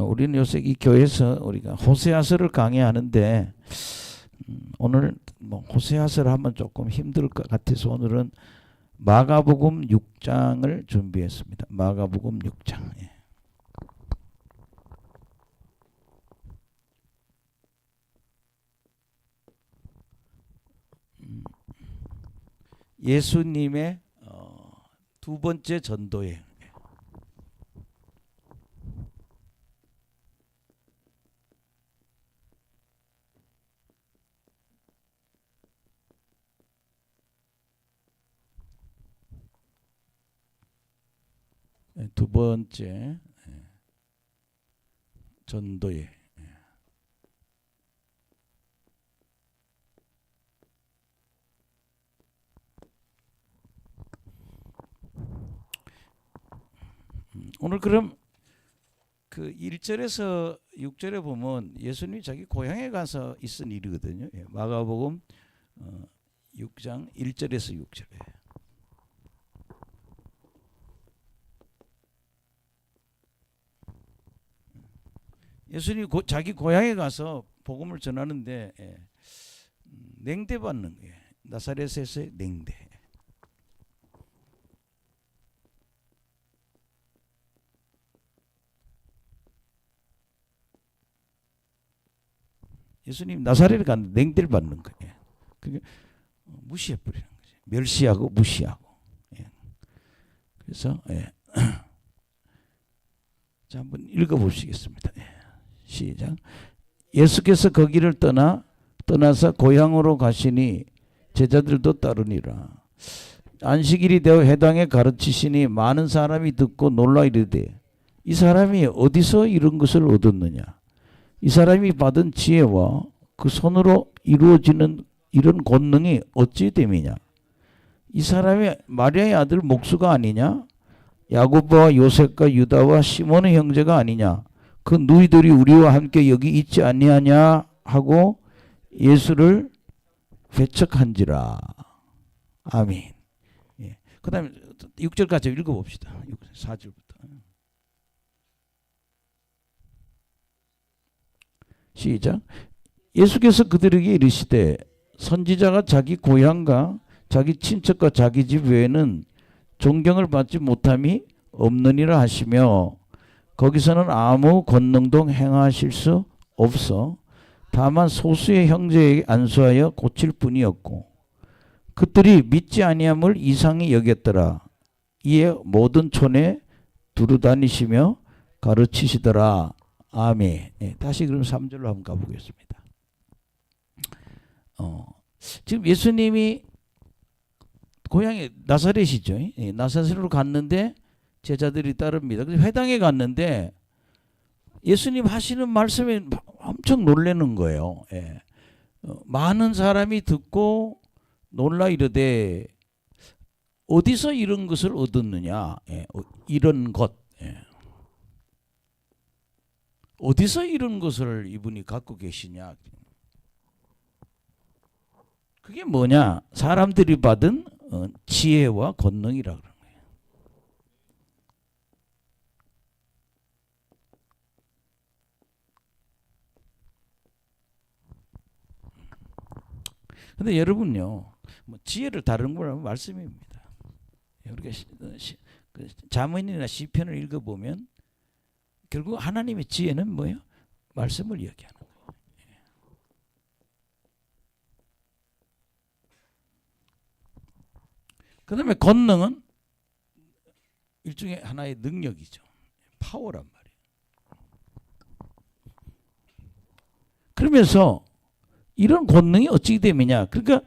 우리는 요새 이 교회에서 우리가 호세아서를 강의하는데 오늘 뭐 호세아서를 하면 조금 힘들 것 같아서 오늘은 마가복음 6장을 준비했습니다. 마가복음 6장. 예수님의 두 번째 전도여행. 두 번째 전도여행. 오늘 그럼 그 1절에서 6절에 보면 예수님이 자기 고향에 가서 있은 일이거든요. 마가복음 6장 1절에서 6절에. 예수님이 자기 고향에 가서 복음을 전하는데 냉대받는 거예요. 나사렛에서의 냉대. 예수님 나사렛에 갔는데 냉대를 받는 거예요. 그게 무시해버리는 거죠. 멸시하고 무시하고. 그래서 자 한번 읽어보시겠습니다. 시작. 예수께서 거기를 떠나서 고향으로 가시니 제자들도 따르니라. 안식일이 되어 회당에 가르치시니 많은 사람이 듣고 놀라 이르되 이 사람이 어디서 이런 것을 얻었느냐. 이 사람이 받은 지혜와 그 손으로 이루어지는 이런 권능이 어찌 됨이냐. 이 사람이 마리아의 아들 목수가 아니냐. 야고보와 요셉과 유다와 시몬의 형제가 아니냐. 그 누이들이 우리와 함께 여기 있지 아니하냐 하고 예수를 배척한지라. 아멘. 그 다음에 6절까지 읽어봅시다. 4절부터. 시작. 예수께서 그들에게 이르시되 선지자가 자기 고향과 자기 친척과 자기 집 외에는 존경을 받지 못함이 없느니라 하시며 거기서는 아무 권능도 행하실 수 없어 다만 소수의 형제에게 안수하여 고칠 뿐이었고 그들이 믿지 아니함을 이상히 여겼더라. 이에 모든 촌에 두루다니시며 가르치시더라. 아멘. 다시 그럼 3절로 한번 가보겠습니다. 지금 예수님이 고향이 나사렛이죠. 나사렛으로 갔는데 제자들이 따릅니다. 그래서 회당에 갔는데 예수님 하시는 말씀에 엄청 놀라는 거예요. 많은 사람이 듣고 놀라 이르되 어디서 이런 것을 얻었느냐. 이런 것. 어디서 이런 것을 이분이 갖고 계시냐. 그게 뭐냐. 사람들이 받은 지혜와 권능이라 그러는 거예요. 근데 여러분요, 뭐 지혜를 다른 거라면 말씀입니다. 우리가 잠언이나 시편을 읽어보면 결국 하나님의 지혜는 뭐예요? 말씀을 이야기하는 거예요. 그 다음에 권능은 일종의 하나의 능력이죠. 파워란 말이에요. 그러면서 이런 권능이 어찌 됨이냐. 그러니까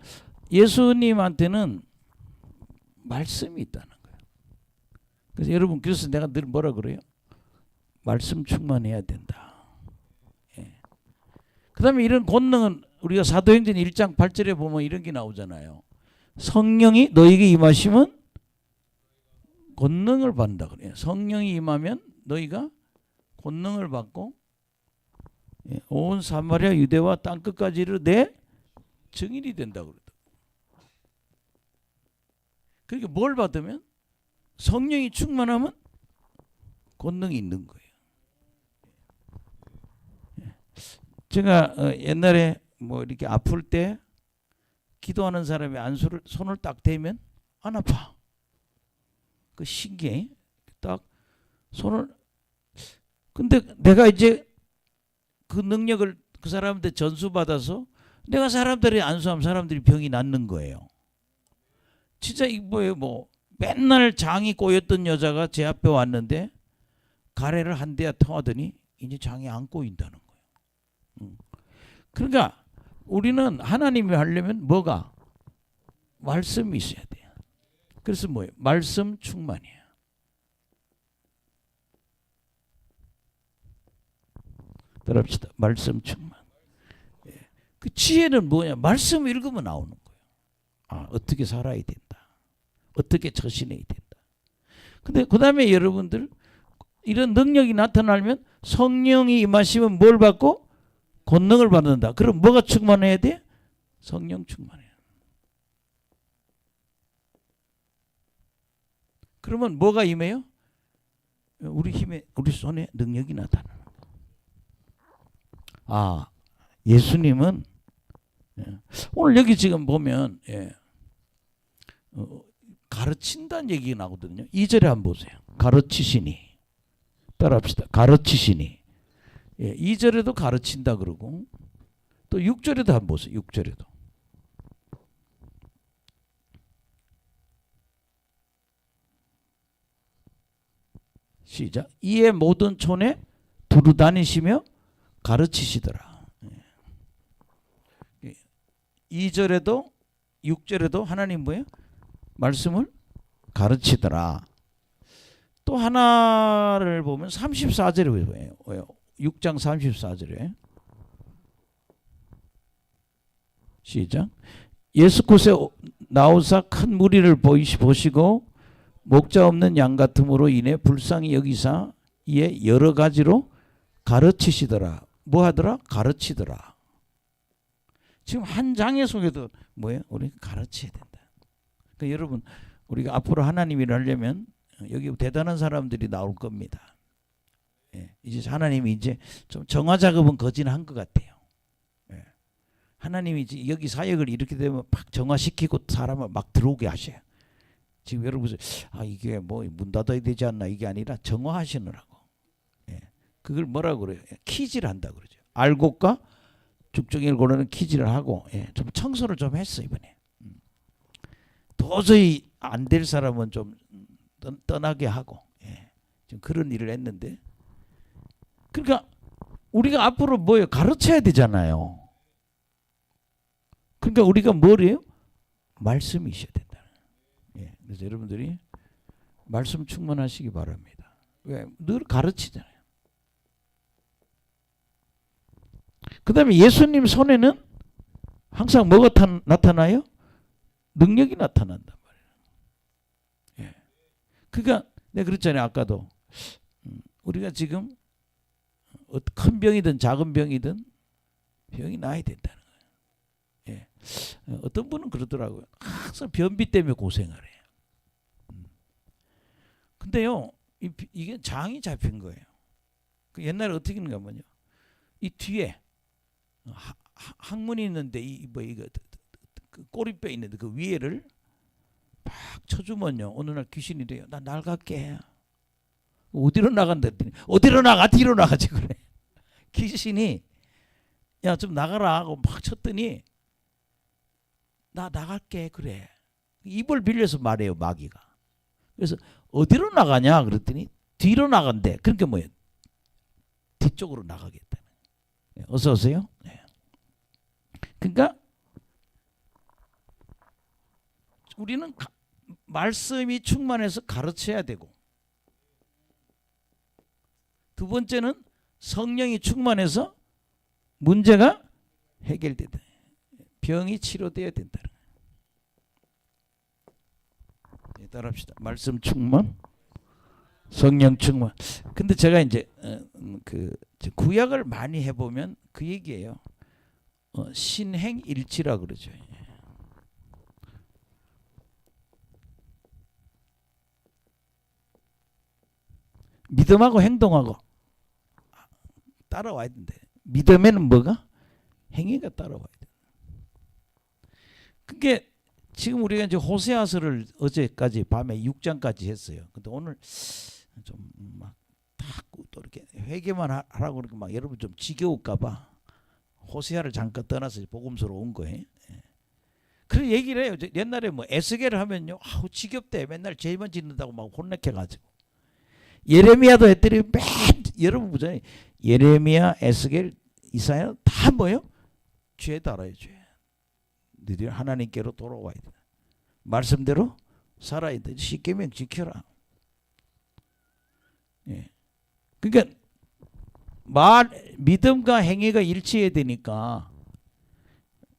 예수님한테는 말씀이 있다는 거예요. 그래서 여러분 그래서 내가 늘 뭐라 그래요? 말씀 충만해야 된다. 그 다음에 이런 권능은 우리가 사도행전 1장 8절에 보면 이런 게 나오잖아요. 성령이 너에게 임하시면 권능을 받는다 그래요. 성령이 임하면 너희가 권능을 받고 온 사마리아 유대와 땅끝까지를 내 증인이 된다 그러더라고요. 그러니까 뭘 받으면 성령이 충만하면 권능이 있는 거예요. 제가 옛날에 뭐 이렇게 아플 때 기도하는 사람이 손을 딱 대면 안 아파. 그 신기해. 딱 손을. 근데 내가 이제 그 능력을 그 사람한테 전수받아서 내가 사람들이 안수하면 사람들이 병이 낫는 거예요. 진짜 이 뭐예요? 뭐 맨날 장이 꼬였던 여자가 제 앞에 왔는데 가래를 한 대야 통하더니 이제 장이 안 꼬인다는 거예요. 그러니까 우리는 하나님이 하려면 뭐가? 말씀이 있어야 돼요. 그래서 뭐예요? 말씀 충만이에요. 따라합시다. 말씀 충만. 그 지혜는 뭐냐? 말씀 읽으면 나오는 거예요. 아, 어떻게 살아야 된다. 어떻게 처신해야 된다. 근데 그 다음에 여러분들 이런 능력이 나타나면 성령이 임하시면 뭘 받고? 권능을 받는다. 그럼 뭐가 충만해야 돼? 성령 충만해요. 그러면 뭐가 임해요? 우리 힘에, 우리 손에 능력이 나타나는 거예요. 아, 예수님은 오늘 여기 지금 보면 가르친다는 얘기가 나거든요. 2절에 한번 보세요. 가르치시니. 따라합시다. 가르치시니. 2절에도 가르친다 그러고 또 6절에도 한번 보세요. 6절에도. 시작. 이에 모든 촌에 두루 다니시며 가르치시더라. 2절에도 6절에도 하나님 뭐예요? 말씀을 가르치더라. 또 하나를 보면 34절에 뭐예요? 6장 34절에 시작. 예수께서 나오사 큰 무리를 보시고 목자 없는 양 같음으로 인해 불쌍히 여기사 이에 여러 가지로 가르치시더라. 뭐 하더라? 가르치더라. 지금 한 장의 속에도 뭐예요? 우리가 가르쳐야 된다. 그러니까 여러분 우리가 앞으로 하나님 일을 하려면 여기 대단한 사람들이 나올 겁니다. 이제 하나님이 이제 좀 정화 작업은 거진한 것 같아요. 하나님이 이제 여기 사역을 이렇게 되면 막 정화시키고 사람을 막 들어오게 하셔요. 지금 여러분 이게 뭐 문 닫아야 되지 않나 이게 아니라 정화하시느라고. 그걸 뭐라고 그래요? 키질 한다 그러죠. 알곡과 죽정이를 고르는 키질을 하고 좀 청소를 좀 했어 이번에. 도저히 안 될 사람은 좀 떠나게 하고 좀 그런 일을 했는데 그러니까 우리가 앞으로 뭐예요? 가르쳐야 되잖아요. 그러니까 우리가 뭐래요? 말씀이 있어야 된다. 그래서 여러분들이 말씀 충만하시기 바랍니다. 왜? 늘 가르치잖아요. 그 다음에 예수님 손에는 항상 뭐가 나타나요? 능력이 나타난단 말이에요. 그러니까 내가 그랬잖아요. 아까도 우리가 지금 큰 병이든 작은 병이든 병이 나야 된다는 거예요. 어떤 분은 그러더라고요. 항상 변비 때문에 고생을 해요. 근데요, 이게 장이 잡힌 거예요. 그 옛날에 어떻게 했는가 하면요, 이 뒤에 항문이 있는데 이거 그 꼬리뼈 있는데 그 위에를 막 쳐주면요, 어느 날 귀신이 돼요. 나 나갈게. 어디로 나간다 했더니 어디로 나가? 뒤로 나가지 그래. 귀신이 야 좀 나가라 하고 막 쳤더니 나 나갈게 그래. 입을 빌려서 말해요 마귀가. 그래서 어디로 나가냐 그랬더니 뒤로 나간대. 그러니까 뭐예요? 뒤쪽으로 나가겠다는. 어서 오세요. 그러니까 우리는 말씀이 충만해서 가르쳐야 되고, 두 번째는 성령이 충만해서 문제가 해결된다. 병이 치료돼야 된다는 거예요. 따라합시다. 말씀 충만, 성령 충만. 근데 제가 이제 그 구약을 많이 해보면 그 얘기예요. 신행일치라 그러죠. 믿음하고 행동하고 따라와야 된대. 믿음에는 뭐가? 행위가 따라와야 돼. 그게 지금 우리가 이제 호세아서를 어제까지 밤에 6장까지 했어요. 근데 오늘 좀 막 또 이렇게 회개만 하라고 그러니까 막 여러분 좀 지겨울까봐 호세아를 잠깐 떠나서 복음서로 온 거예요. 그런 얘기를 해요. 옛날에 뭐 에스겔을 하면요, 아우 지겹대. 맨날 죄만 짓는다고 막 혼내켜가지고. 예레미야도 했더니 여러분 보잖아요. 예레미야, 에스겔, 이사야 다 뭐예요? 죄다 알아요. 죄. 너희들 하나님께로 돌아와야 돼. 말씀대로 살아야 돼. 십계명 지켜라. 예. 그러니까 믿음과 행위가 일치해야 되니까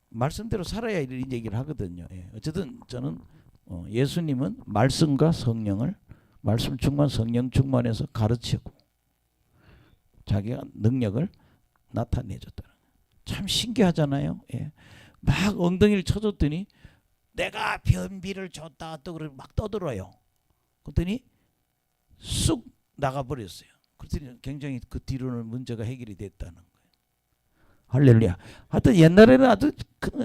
말씀대로 살아야 이런 얘기를 하거든요. 예. 어쨌든 저는 예수님은 말씀과 성령을 말씀 충만, 성령 충만해서 가르치고 자기가 능력을 나타내줬다. 참 신기하잖아요. 예. 막 엉덩이를 쳐줬더니 내가 변비를 줬다 또 그러고 막 떠들어요. 그랬더니 쑥 나가버렸어요. 그랬더니 굉장히 그 뒤로는 문제가 해결이 됐다는 거예요. 할렐루야. 하여튼 옛날에는 아주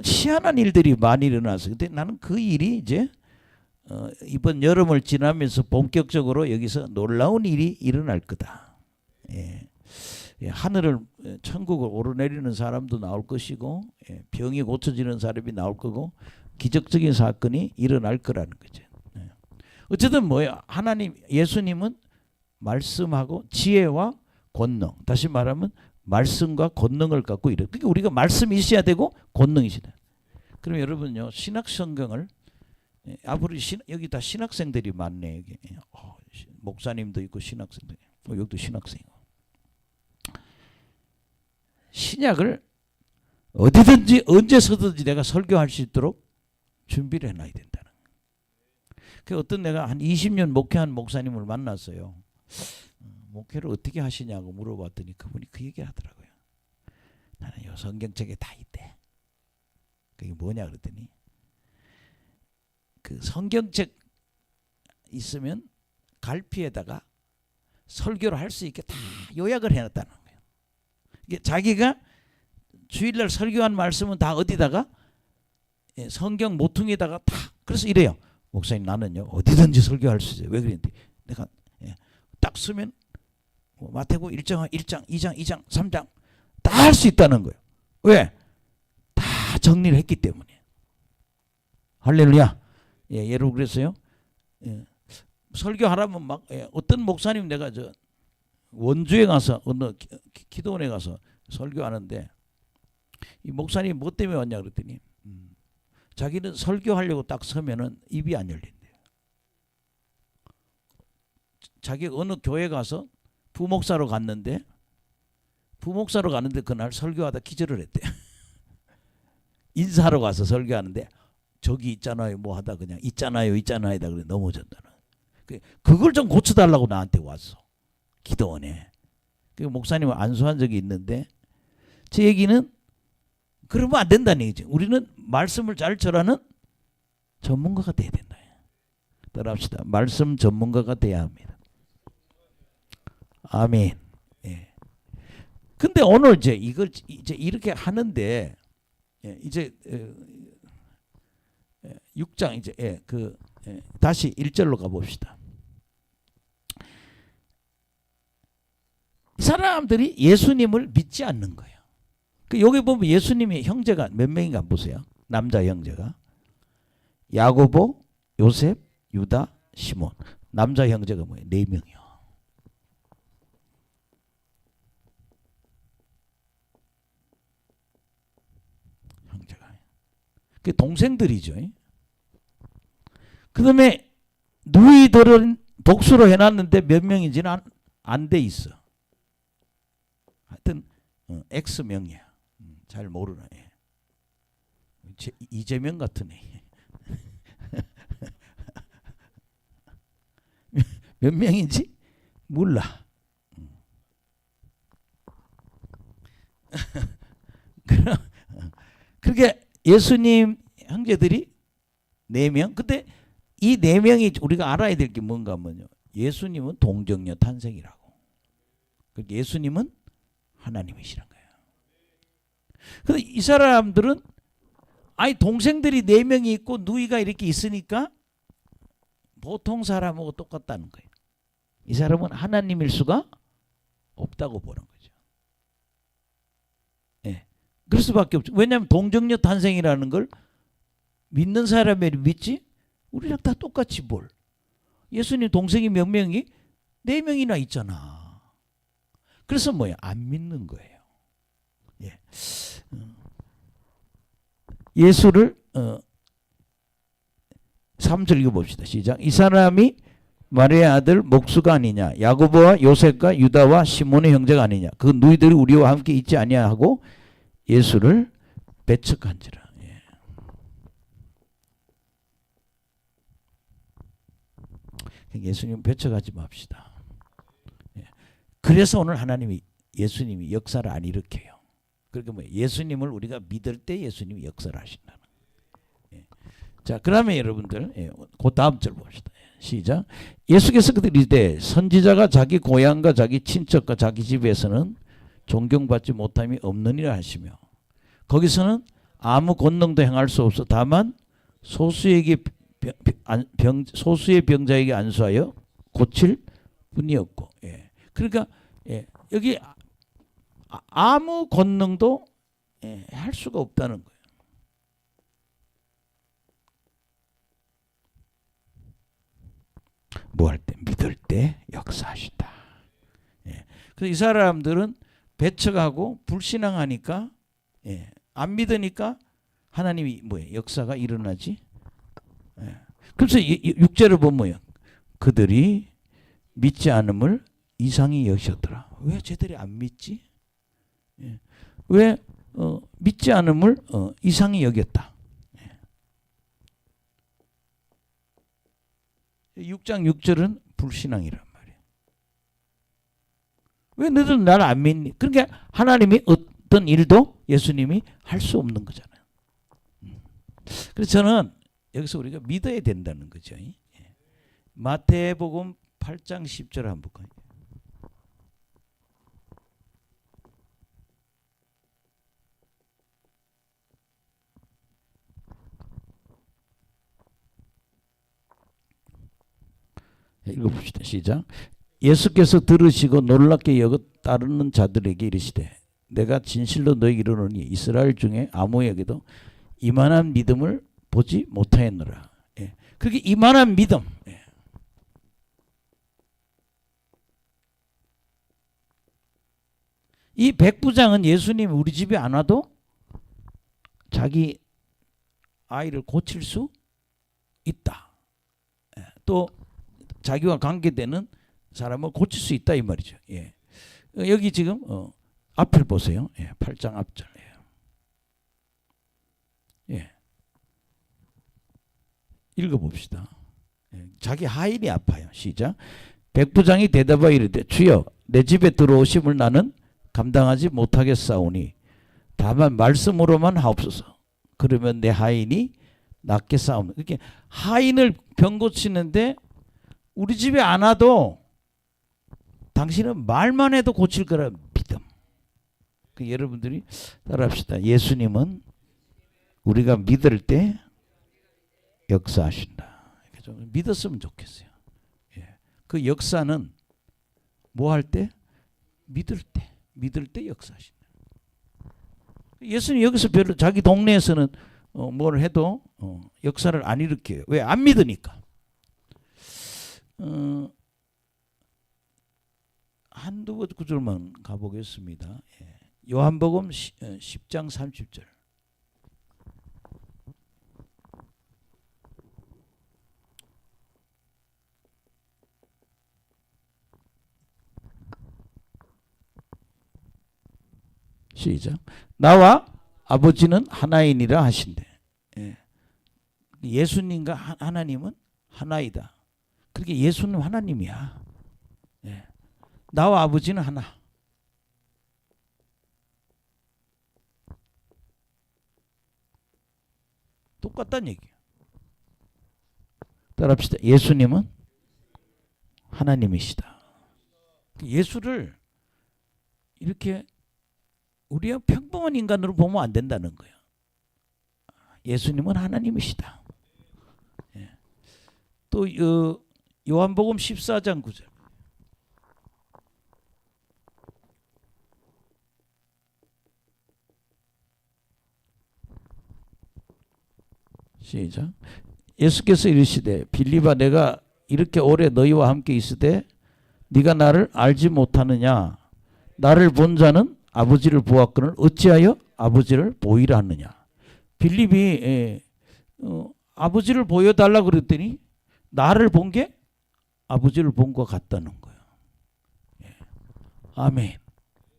희한한 일들이 많이 일어났어요. 근데 나는 그 일이 이제 이번 여름을 지나면서 본격적으로 여기서 놀라운 일이 일어날 거다. 예. 예, 하늘을 천국을 오르내리는 사람도 나올 것이고, 예, 병이 고쳐지는 사람이 나올 거고, 기적적인 사건이 일어날 거라는 거죠. 예. 어쨌든 뭐예요? 하나님, 예수님은 말씀하고 지혜와 권능, 다시 말하면 말씀과 권능을 갖고 이래. 그러니까 우리가 말씀이 있어야 되고 권능이 있어야 돼. 그럼 여러분요, 신학 성경을 앞으로 여기 다 신학생들이 많네. 여기 목사님도 있고 신학생들, 여기도 신학생이고. 신약을 어디든지 언제서든지 내가 설교할 수 있도록 준비를 해놔야 된다는 거예요. 그 어떤 내가 한 20년 목회한 목사님을 만났어요. 목회를 어떻게 하시냐고 물어봤더니 그분이 그 얘기 하더라고요. 나는 요 성경책에 다 있대. 그게 뭐냐 그랬더니 그 성경책 있으면 갈피에다가 설교를 할 수 있게 다 요약을 해놨다는 거예요. 이게 자기가 주일날 설교한 말씀은 다 어디다가 성경 모퉁이에다가 다. 그래서 이래요. 목사님 나는요 어디든지 설교할 수 있어요. 왜 그랬는데 내가 딱 쓰면 마태복음 1장, 2장, 2장, 3장 다 할 수 있다는 거예요. 왜? 다 정리를 했기 때문에. 할렐루야. 예, 여러분 그랬어요. 예. 설교하라면 막 어떤 목사님 내가 저 원주에 가서 어느 기도원에 가서 설교하는데 이 목사님 뭐 때문에 왔냐 그랬더니 자기는 설교하려고 딱 서면은 입이 안 열린대요. 자기가 어느 교회 가서 부목사로 갔는데 그날 설교하다 기절을 했대요. 인사하러 가서 설교하는데 저기 있잖아요 뭐 하다 그냥 있잖아요 하다 그래 넘어졌다는. 그걸 좀 고쳐달라고 나한테 왔어. 기도원에. 그 목사님을 안수한 적이 있는데 제 얘기는 그러면 안 된다는 얘기죠. 우리는 말씀을 잘 전하는 전문가가 돼야 된다. 따라합시다. 말씀 전문가가 돼야 합니다. 아멘. 예. 근데 오늘 이제 이걸 이제 이렇게 하는데 이제 6장 이제 다시 1절로 가 봅시다. 사람들이 예수님을 믿지 않는 거예요. 여기 보면 예수님의 형제가 몇 명인가 보세요. 남자 형제가 야고보, 요셉, 유다, 시몬. 남자 형제가 뭐예요? 4명이요. 형제가. 그 동생들이죠. 그 다음에 누이들은 독수로 해놨는데 몇 명인지는 안 돼 있어. 하여튼 X명이야. 잘 모르나. 이재명 같은 애. 몇 명인지 몰라. 그렇게 예수님 형제들이 4명. 근데 이 4명이 우리가 알아야 될 게 뭔가 하면요. 예수님은 동정녀 탄생이라고. 예수님은 하나님이시란 거예요. 근데 이 사람들은 아니 동생들이 4명이 있고 누이가 이렇게 있으니까 보통 사람하고 똑같다는 거예요. 이 사람은 하나님일 수가 없다고 보는 거죠. 예. 그럴 수밖에 없죠. 왜냐하면 동정녀 탄생이라는 걸 믿는 사람이 믿지? 우리랑 다 똑같이 뭘. 예수님 동생이 몇 명이? 4명이나 있잖아. 그래서 뭐야? 안 믿는 거예요. 예. 예수를 3절 읽어봅시다. 시작. 이 사람이 마리아의 아들 목수가 아니냐, 야고보와 요셉과 유다와 시몬의 형제가 아니냐, 그 누이들이 우리와 함께 있지 아니냐 하고 예수를 배척한지라. 예. 예수님 배척하지 맙시다. 예. 그래서 오늘 하나님이 예수님이 역사를 안 일으켜요. 그러니까 뭐 예수님을 우리가 믿을 때 예수님이 역사를 하신다는. 예. 자, 그러면 여러분들 그 다음 절 봅시다. 시작. 예수께서 그들이 이르되 선지자가 자기 고향과 자기 친척과 자기 집에서는 존경받지 못함이 없느니라 하시며, 거기서는 아무 권능도 행할 수 없어 다만 소수의 병자에게 안수하여 고칠 뿐이었고. 예. 그러니까 여기 아무 권능도 할 수가 없다는 거예요. 뭐 할 때? 믿을 때 역사하신다. 예. 그래서 이 사람들은 배척하고 불신앙하니까, 안 믿으니까 하나님이 뭐예요? 역사가 일어나지. 예. 그래서 6절을 보면 뭐예요? 그들이 믿지 않음을 이상히 여겼더라. 왜 쟤들이 안 믿지? 예. 왜 믿지 않음을 이상히 여겼다. 6장 6절은 불신앙이란 말이에요. 왜 너희들 나를 안 믿니? 그러니까 하나님이 어떤 일도 예수님이 할 수 없는 거잖아요. 그래서 저는 여기서 우리가 믿어야 된다는 거죠. 마태복음 8장 10절 한번 볼까요? 읽어봅시다. 시작. 예수께서 들으시고 놀랍게 여겨 따르는 자들에게 이르시되 내가 진실로 너희에게 이르노니 이스라엘 중에 아무에게도 이만한 믿음을 보지 못하였노라. 예. 그게 이만한 믿음. 예. 이 백부장은 예수님이 우리 집에 안 와도 자기 아이를 고칠 수 있다. 예. 또 자기와 관계되는 사람을 고칠 수 있다 이 말이죠. 예. 여기 지금 앞을 보세요. 8장 앞절. 예. 읽어봅시다. 자기 하인이 아파요. 시작. 백부장이 대답하여 이르되 주여 내 집에 들어오심을 나는 감당하지 못하겠사오니 다만 말씀으로만 하옵소서. 그러면 내 하인이 낫게 싸우면. 이렇게 하인을 병 고치는데 우리 집에 안 와도 당신은 말만 해도 고칠 거라 믿음. 여러분들이 따라합시다. 예수님은 우리가 믿을 때 역사하신다. 좀 믿었으면 좋겠어요. 예. 그 역사는 뭐 할 때? 믿을 때 역사하신다. 예수님 여기서 별로 자기 동네에서는 뭘 해도 역사를 안 일으켜요. 왜? 안 믿으니까. 한두 구절만 가보겠습니다. 예. 요한복음 10장 30절. 시작. 나와 아버지는 하나이니라 하신대. 예. 예수님과 하나님은 하나이다. 그렇게 예수는 하나님이야. 예. 나와 아버지는 하나. 똑같다는 얘기예요. 따라합시다. 예수님은 하나님이시다. 예수를 이렇게 우리가 평범한 인간으로 보면 안 된다는 거예요. 예수님은 하나님이시다. 예. 또 요한복음 14장 9절. 시작. 예수께서 이르시되 빌립아 내가 이렇게 오래 너희와 함께 있으되 네가 나를 알지 못하느냐. 나를 본 자는 아버지를 보았거늘 어찌하여 아버지를 보이라 하느냐. 빌립이 아버지를 보여달라 그랬더니 나를 본 게 아버지를 본 것 같다는 거예요. 예. 아멘.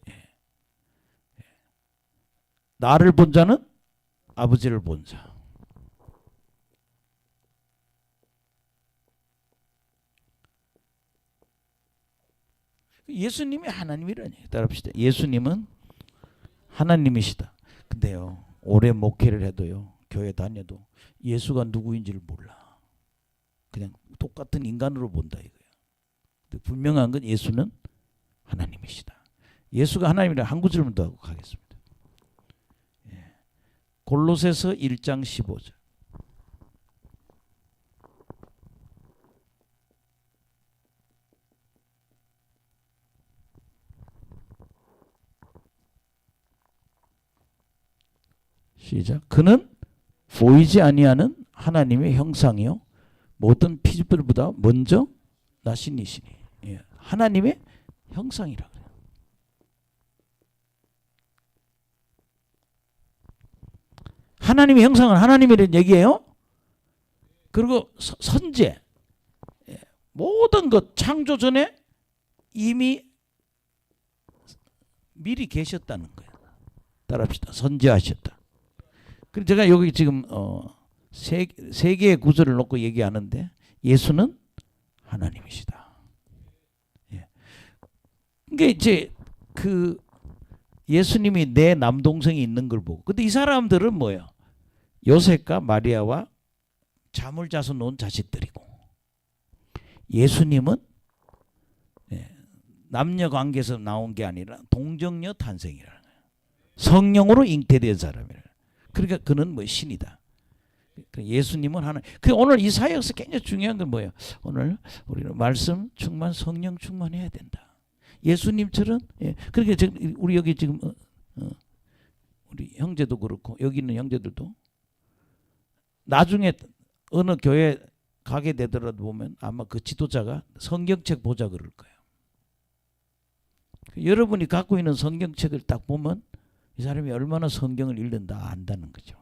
예. 예. 나를 본 자는 아버지를 본 자. 예수님이 하나님이라니. 따라합시다. 예수님은 하나님이시다. 근데요, 오래 목회를 해도요, 교회 다녀도 예수가 누구인지를 몰라. 그냥 똑같은 인간으로 본다 이거예요. 근데 분명한 건 예수는 하나님이시다. 예수가 하나님이라 한 구절만 더 하고 가겠습니다. 예. 골로새서 1장 15절. 시작. 그는 보이지 아니하는 하나님의 형상이요 모든 피조물보다 먼저 나신 이시니. 예. 하나님의 형상이라 그래요. 하나님의 형상은 하나님이라는 얘기예요. 그리고 선제. 예. 모든 것 창조 전에 이미 미리 계셨다는 거예요. 따라합시다. 선제하셨다. 그래서 제가 여기 지금 세 개의 구절을 놓고 얘기하는데 예수는 하나님이시다. 예. 그게 이제 그 예수님이 내 남동생이 있는 걸 보고, 근데 이 사람들은 뭐예요? 요셉과 마리아와 잠을 자서 놓은 자식들이고, 예수님은 남녀 관계에서 나온 게 아니라 동정녀 탄생이라는 거예요. 성령으로 잉태된 사람이라. 그러니까 그는 뭐 신이다. 예수님은 하나. 그 오늘 이 사역에서 굉장히 중요한 건 뭐예요? 오늘 우리는 말씀 충만, 성령 충만해야 된다. 예수님처럼. 예. 그러니까 우리 여기 지금 우리 형제도 그렇고 여기 있는 형제들도 나중에 어느 교회 가게 되더라도 보면 아마 그 지도자가 성경책 보자 그럴 거예요. 여러분이 갖고 있는 성경책을 딱 보면 이 사람이 얼마나 성경을 읽는다 안다는 거죠.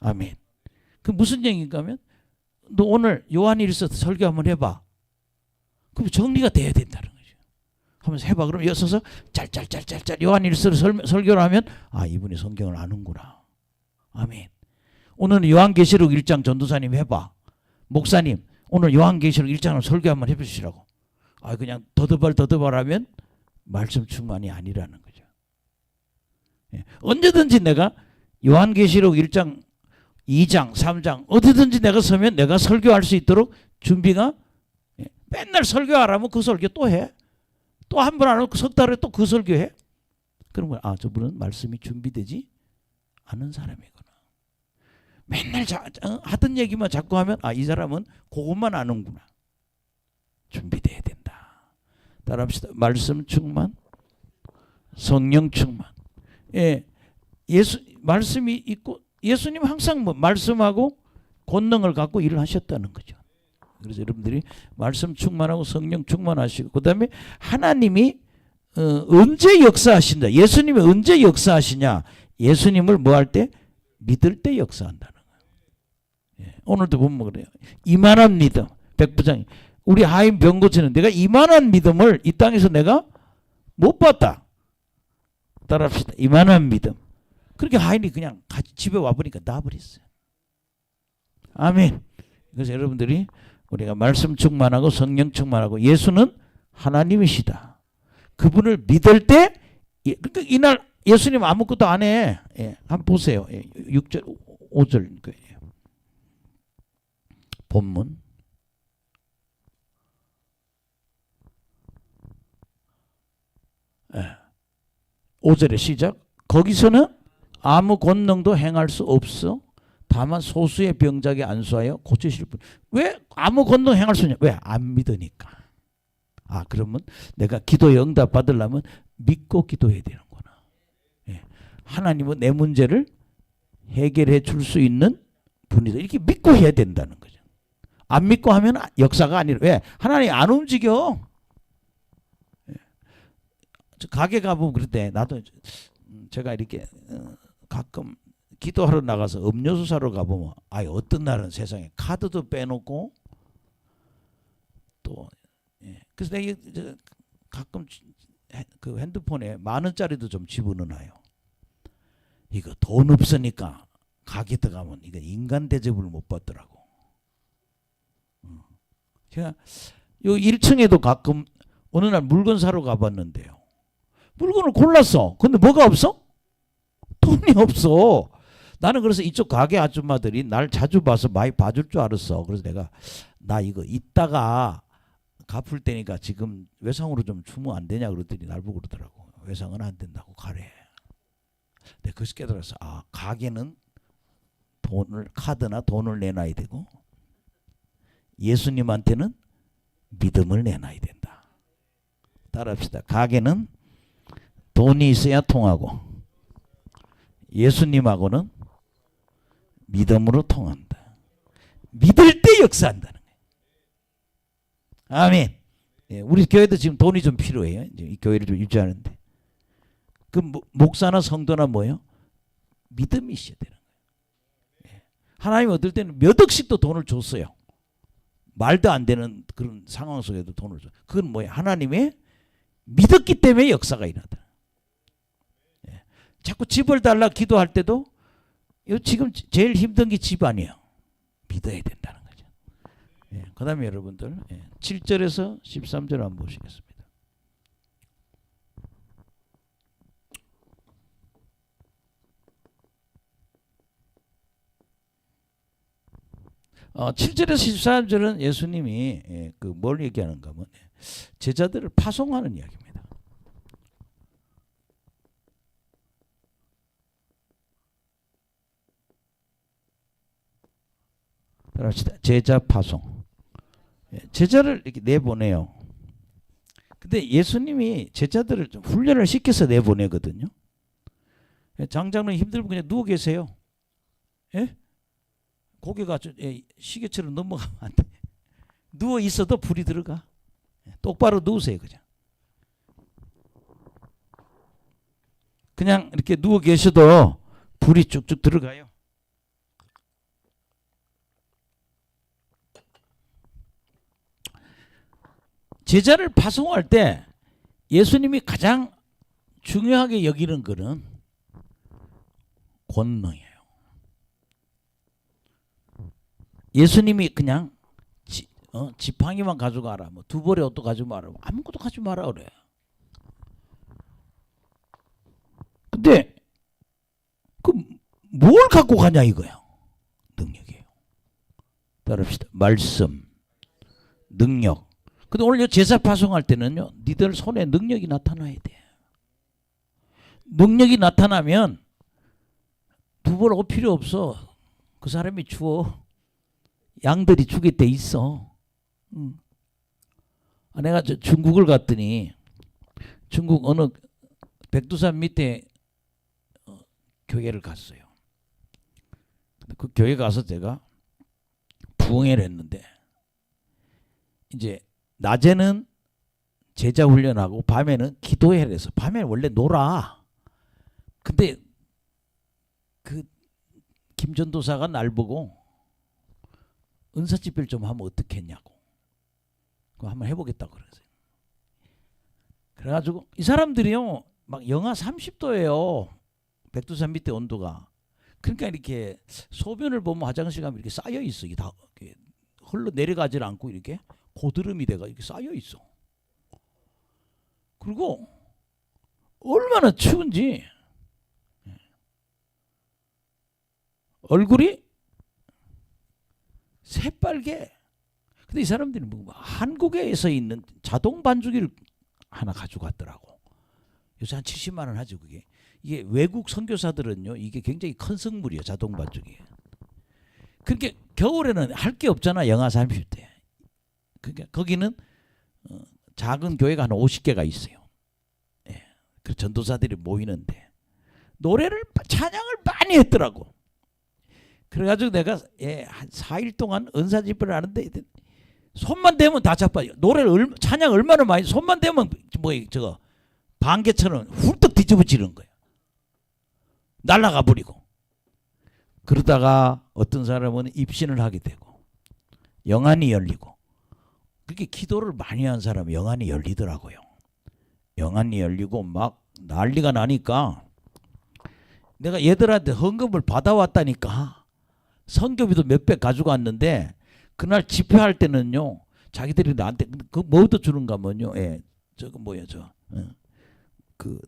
아멘. 그 무슨 얘기인가 하면 너 오늘 요한일서 설교 한번 해봐. 그럼 정리가 돼야 된다는 거죠. 하면서 해봐. 그럼 여서서 짤짤짤짤짤 요한일서를 설교를 하면 아 이분이 성경을 아는구나. 아멘. 오늘은 요한계시록 1장 전도사님 해봐. 목사님 오늘 요한계시록 1장을 설교 한번 해보시라고. 아 그냥 더더발 하면 말씀 충만이 아니라는 거죠. 예. 언제든지 내가 요한계시록 1장 2장 3장 어디든지 내가 서면 내가 설교할 수 있도록 준비가. 예. 맨날 설교하라면 그 설교 또 해. 또 한 번 안 하고 석 달에 또 그 설교해. 그러면 아 저분은 말씀이 준비되지 않은 사람이구나. 맨날 하던 얘기만 자꾸 하면 아 이 사람은 그것만 아는구나. 준비돼야 된다. 따라합시다. 말씀 충만, 성령 충만. 예, 말씀이 있고 예수님 항상 뭐 말씀하고 권능을 갖고 일을 하셨다는 거죠. 그래서 여러분들이 말씀 충만하고 성령 충만하시고 그다음에 하나님이 언제 역사하신다. 예수님이 언제 역사하시냐. 예수님을 뭐 할 때? 믿을 때 역사한다는 거예요. 예, 오늘도 보면 그래요. 이만한 믿음. 백부장이 우리 하임 병고치는 내가 이만한 믿음을 이 땅에서 내가 못 봤다. 따라합시다. 이만한 믿음. 그렇게 하인이 그냥 집에 와보니까 나버렸어요. 아멘. 그래서 여러분들이 우리가 말씀 충만하고 성령 충만하고 예수는 하나님이시다. 그분을 믿을 때 그러니까 이날 예수님 아무것도 안 해. 예, 한번 보세요. 6절 5절 거예요. 본문. 예. 5절의 시작. 거기서는 아무 권능도 행할 수 없어. 다만 소수의 병자에게 안수하여 고치실 뿐. 왜 아무 권능 행할 수 없냐? 왜? 안 믿으니까. 아, 그러면 내가 기도에 응답 받으려면 믿고 기도해야 되는구나. 예. 하나님은 내 문제를 해결해 줄 수 있는 분이다. 이렇게 믿고 해야 된다는 거죠. 안 믿고 하면 역사가 아니라. 왜? 하나님이 안 움직여. 예. 가게 가보면 그럴 때 나도 제가 이렇게 가끔 기도하러 나가서 음료수 사러 가보면 어떤 날은 세상에 카드도 빼놓고 또 그래서 내가 가끔 그 핸드폰에 10,000원짜리도 좀 집어넣어요. 이거 돈 없으니까 가게 들어가면 이거 인간 대접을 못 받더라고. 제가 요 1층에도 가끔 어느 날 물건 사러 가봤는데요. 물건을 골랐어. 근데 뭐가 없어? 돈이 없어. 나는 그래서 이쪽 가게 아줌마들이 날 자주 봐서 많이 봐줄 줄 알았어. 그래서 내가 나 이거 이따가 갚을 때니까 지금 외상으로 좀 주면 안 되냐 그랬더니 날 보고 그러더라고. 외상은 안 된다고 가래. 내가 그래서 깨달았어. 아, 가게는 카드나 돈을 내놔야 되고 예수님한테는 믿음을 내놔야 된다. 따라합시다. 가게는 돈이 있어야 통하고 예수님하고는 믿음으로 통한다. 믿을 때 역사한다는 거예요. 아멘. 예, 우리 교회도 지금 돈이 좀 필요해요. 이제 이 교회를 좀 유지하는데. 그 목사나 성도나 뭐예요? 믿음이 있어야 되는 거예요. 예. 하나님 어떨 때는 몇 억씩도 돈을 줬어요. 말도 안 되는 그런 상황 속에도 돈을 줘. 그건 뭐예요? 하나님의 믿었기 때문에 역사가 일어나다. 예. 자꾸 집을 달라 기도할 때도 지금 제일 힘든 게 집 아니에요. 믿어야 된다는 거죠. 예. 그 다음에 여러분들 7절에서 13절 한번 보시겠습니다. 7절에서 14절은 예수님이 뭘 얘기하는가 하면 제자들을 파송하는 이야기입니다. 제자 파송. 제자를 이렇게 내보내요. 근데 예수님이 제자들을 좀 훈련을 시켜서 내보내거든요. 장장은 힘들면 그냥 누워 계세요. 예? 고개가 시계처럼 넘어가면 안 돼. 누워 있어도 불이 들어가. 똑바로 누우세요. 그냥 이렇게 누워 계셔도 불이 쭉쭉 들어가요. 제자를 파송할 때 예수님이 가장 중요하게 여기는 것은 권능이에요. 예수님이 그냥 지팡이만 가져가라, 뭐 두 벌의 옷도 가지고 마라, 아무것도 가지고 마라 그래. 근데 그 뭘 갖고 가냐 이거야. 능력이에요. 따릅시다. 말씀, 능력. 근데 오늘 제사 파송할 때는요, 니들 손에 능력이 나타나야 돼. 능력이 나타나면 두 벌 옷 필요 없어. 그 사람이 주워. 양들이 죽일 때 있어. 내가 중국을 갔더니 중국 어느 백두산 밑에 교회를 갔어요. 그 교회 가서 제가 부흥회를 했는데 이제 낮에는 제자 훈련하고 밤에는 기도회를 해서 밤에는 원래 놀아. 근데 그 김전도사가 날 보고 은사집회를 좀 하면 어떻겠냐고. 그거 한번 해보겠다고 그러세요. 그래가지고 이 사람들이요 막 영하 30도예요. 백두산 밑에 온도가. 그러니까 이렇게 소변을 보면 화장실 가면 이렇게 쌓여 있어. 이게 다 이렇게 흘러 내려가질 않고 이렇게 고드름이 돼가 이렇게 쌓여 있어. 그리고 얼마나 추운지 얼굴이 새빨개. 근데 이 사람들이 뭐 한국에서 있는 자동 반죽기를 하나 가져갔더라고. 요새 한 70만 원 하죠 그게. 이게 외국 선교사들은요 이게 굉장히 큰 성물이에요. 자동반 쪽에. 그렇게 겨울에는 할 게 없잖아 영하 30대. 그러니까 거기는 작은 교회가 한 50개가 있어요. 예. 그 전도사들이 모이는데 노래를 찬양을 많이 했더라고. 그래가지고 내가 한 4일 동안 은사 집회를 하는데 손만 대면 다 자빠져. 노래를 찬양 얼마나 많이 손만 대면 뭐 저거 반개처럼 훌떡 뒤집어지는 거예요. 날아가 버리고. 그러다가 어떤 사람은 입신을 하게 되고 영안이 열리고. 그렇게 기도를 많이 한 사람은 영안이 열리더라고요. 영안이 열리고 막 난리가 나니까 내가 얘들한테 헌금을 받아왔다니까. 선교비도 몇백 가지고 왔는데 그날 집회할 때는요 자기들이 나한테 그 뭐부터 주는가 하면요 저거 뭐야 그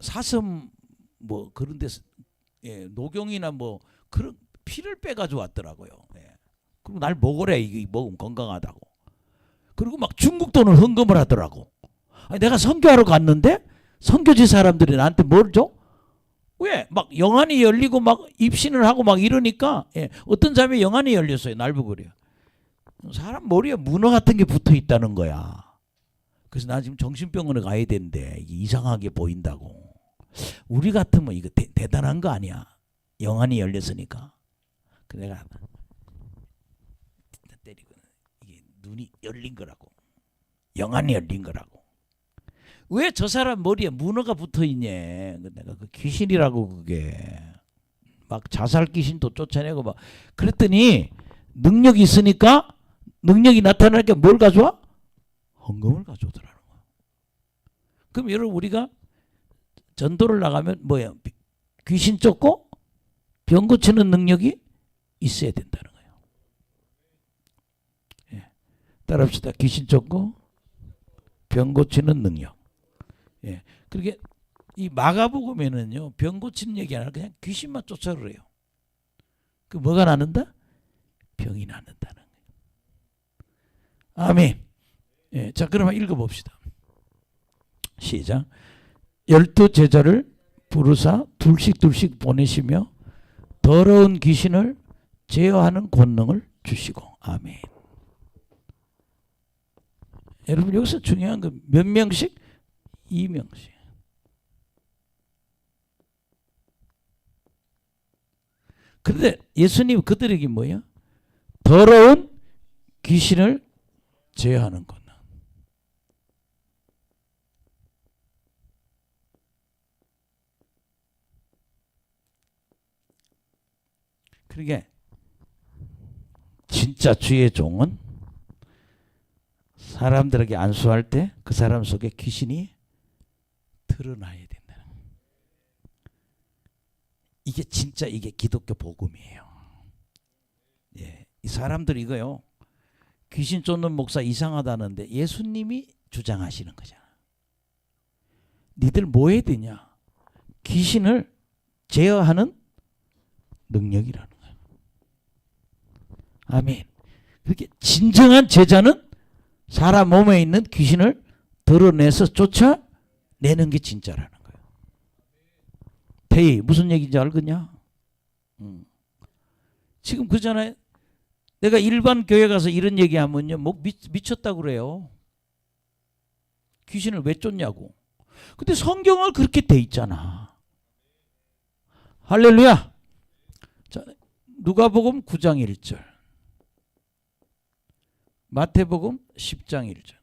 사슴 뭐 그런 데서 녹용이나 뭐 그런 피를 빼가지고 왔더라고요. 그리고 날 먹으래. 이게 먹으면 건강하다고. 그리고 막 중국 돈을 헌금을 하더라고. 아니, 내가 선교하러 갔는데 선교지 사람들이 나한테 뭘 줘? 왜? 막 영안이 열리고 막 입신을 하고 막 이러니까 어떤 사람이 영안이 열렸어요. 날 보고 그래요. 사람 머리에 문어 같은 게 붙어 있다는 거야. 그래서 나 지금 정신병원에 가야 되는데 이게 이상하게 보인다고. 우리 같으면 이거 대단한 거 아니야. 영안이 열렸으니까. 그래서 내가 때리고 이게 눈이 열린 거라고. 영안이 열린 거라고. 왜 저 사람 머리에 문어가 붙어 있냐. 내가 그 귀신이라고 그게. 막 자살 귀신도 쫓아내고 막 그랬더니 능력이 있으니까 능력이 나타나니까 뭘 가져와? 헌금을 가져오더라는 거야. 그럼 여러분 우리가 전도를 나가면 뭐야? 귀신 쫓고 병 고치는 능력이 있어야 된다는 거예요. 따라합시다. 귀신 쫓고 병 고치는 능력. 그렇게 이 마가복음에는요 병 고치는 얘기 아니라 그냥 귀신만 쫓아오래요. 그 뭐가 낫는다? 병이 낫는다는 거예요. 아멘. 자 그러면 읽어봅시다. 시작. 12제자를 부르사 둘씩 보내시며 더러운 귀신을 제어하는 권능을 주시고. 아멘. 여러분 여기서 중요한 건 몇 명씩? 2명씩. 그런데 예수님 그들에게 뭐야? 더러운 귀신을 제어하는 것. 그러게 진짜 주의 종은 사람들에게 안수할 때 그 사람 속에 귀신이 드러나야 된다. 이게 진짜 이게 기독교 복음이에요. 이 사람들 이거요. 귀신 쫓는 목사 이상하다는데 예수님이 주장하시는 거잖아. 니들 뭐 해야 되냐? 귀신을 제어하는 능력이라는 거야. 아멘. 그렇게 진정한 제자는 사람 몸에 있는 귀신을 드러내서 쫓아내는 게 진짜라는 거예요. 태희 무슨 얘기인지 알겠냐? 지금 그잖아요. 내가 일반 교회 가서 이런 얘기하면요, 뭐 미쳤다고 그래요. 귀신을 왜 쫓냐고. 근데 성경은 그렇게 돼 있잖아. 할렐루야. 자, 누가복음 9장 1절, 마태복음 10장 1절.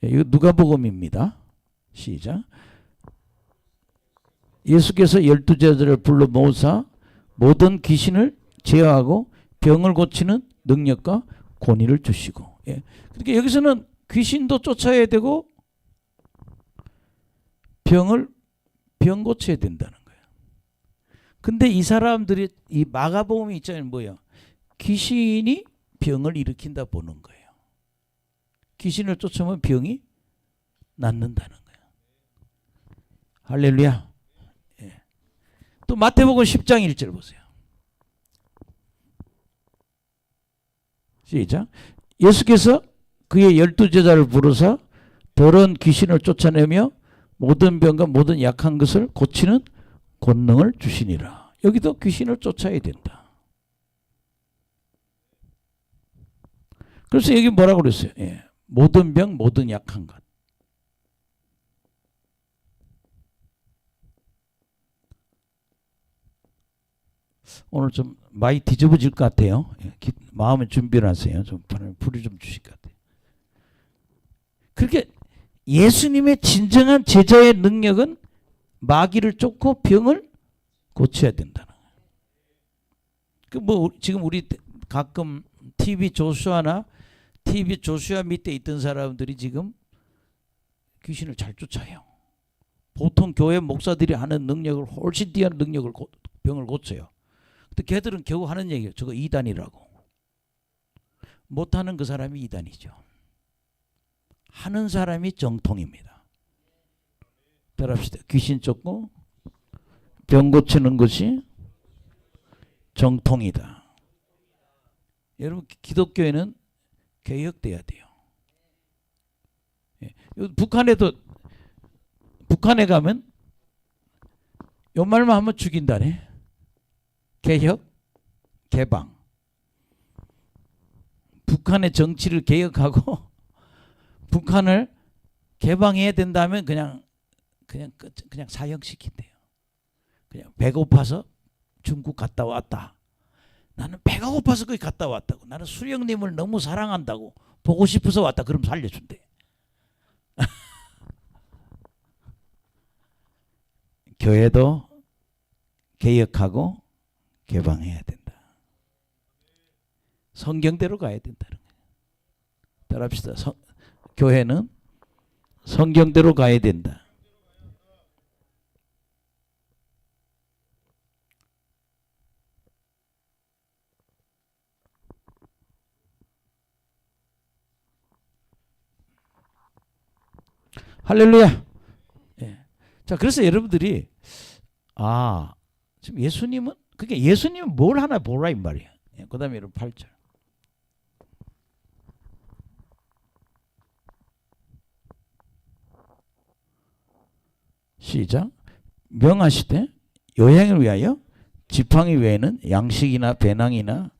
이거 누가복음입니다. 시작. 예수께서 12제자를 불러 모으사 모든 귀신을 제어하고 병을 고치는 능력과 권위를 주시고. 그러니까 여기서는 귀신도 쫓아야 되고 병 고쳐야 된다는 거예요. 근데 이 사람들이 이 마가복음이 있잖아요. 뭐야? 귀신이 병을 일으킨다 보는 거예요. 귀신을 쫓으면 병이 낫는다는 거예요. 할렐루야. 또 마태복음 10장 1절 보세요. 시작. 예수께서 그의 12제자를 부르사 더러운 귀신을 쫓아내며 모든 병과 모든 약한 것을 고치는 권능을 주시니라. 여기도 귀신을 쫓아야 된다. 그래서 여기 뭐라고 그랬어요? 예. 모든 병, 모든 약한 것. 오늘 좀 많이 뒤집어질 것 같아요. 마음의 준비를 하세요. 좀 불을 좀 주실 것 같아요. 그렇게 예수님의 진정한 제자의 능력은 마귀를 쫓고 병을 고쳐야 된다는 거예요. 그 뭐 지금 우리 가끔 TV 조슈아나 TV 조슈아 밑에 있던 사람들이 지금 귀신을 잘 쫓아요. 보통 교회 목사들이 하는 능력을 훨씬 뛰어난 능력을 병을 고쳐요. 근데 걔들은 겨우 하는 얘기예요. 저거 이단이라고. 못하는 그 사람이 이단이죠. 하는 사람이 정통입니다. 따라합시다. 귀신 쫓고 병 고치는 것이 정통이다. 여러분 기독교에는 개혁돼야 돼요. 예. 북한에 가면 요 말만 하면 죽인다네. 개혁, 개방. 북한의 정치를 개혁하고 북한을 개방해야 된다면 그냥 사형시킨대요. 그냥 배고파서 중국 갔다 왔다. 나는 배가 고파서 거기 갔다 왔다고. 나는 수령님을 너무 사랑한다고. 보고 싶어서 왔다. 그럼 살려준대. 교회도 개혁하고 개방해야 된다. 성경대로 가야 된다는 거예요. 따라합시다. 교회는 성경대로 가야 된다. 할렐루야. 예. 자, 그래서 여러분들이 지금 예수님은 그게 예수님은 뭘 하나 보라 이 말이야. 예. 그다음에 여러분 8절. 시작. 명하시되 여행을 위하여 지팡이 외에는 양식이나 배낭이나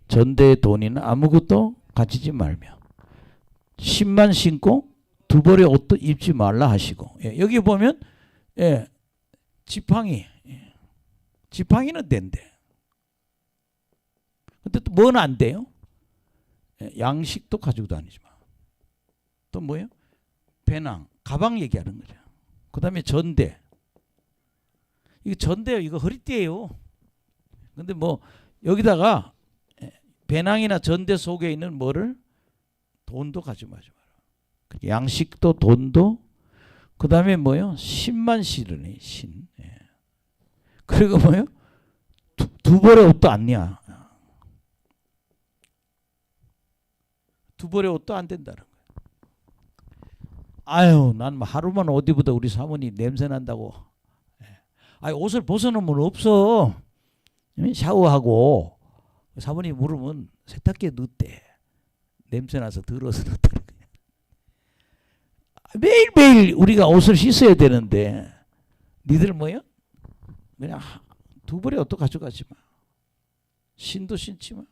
전대의 돈이나 아무것도 가지지 말며 신만 신고 두 벌의 옷도 입지 말라 하시고. 예, 여기 보면 지팡이는 된대. 근데 또 뭐는 안 돼요? 양식도 가지고 다니지 마. 또 뭐예요? 배낭, 가방 얘기하는 거죠. 그 다음에 전대. 이거 전대요. 이거 허리띠예요. 근데 뭐 여기다가 배낭이나 전대 속에 있는 뭐를 돈도 가지고 마지 마라. 양식도 돈도 그 다음에 뭐요? 신만 실으니 신. 예. 그리고 뭐요? 두 벌의 옷도 안냐. 두 벌의 옷도 안 된다는 거예요. 아유, 난 하루만 옷 입어도 우리 사모님 냄새 난다고. 아유, 옷을 벗어놓으면 없어. 샤워하고 사모님 물으면 세탁기에 넣었대. 냄새 나서 더러워서 넣었다는 거예요. 매일매일 우리가 옷을 씻어야 되는데 니들 뭐요? 그냥 두 벌의 옷도 가져가지 마. 신도 신지 마.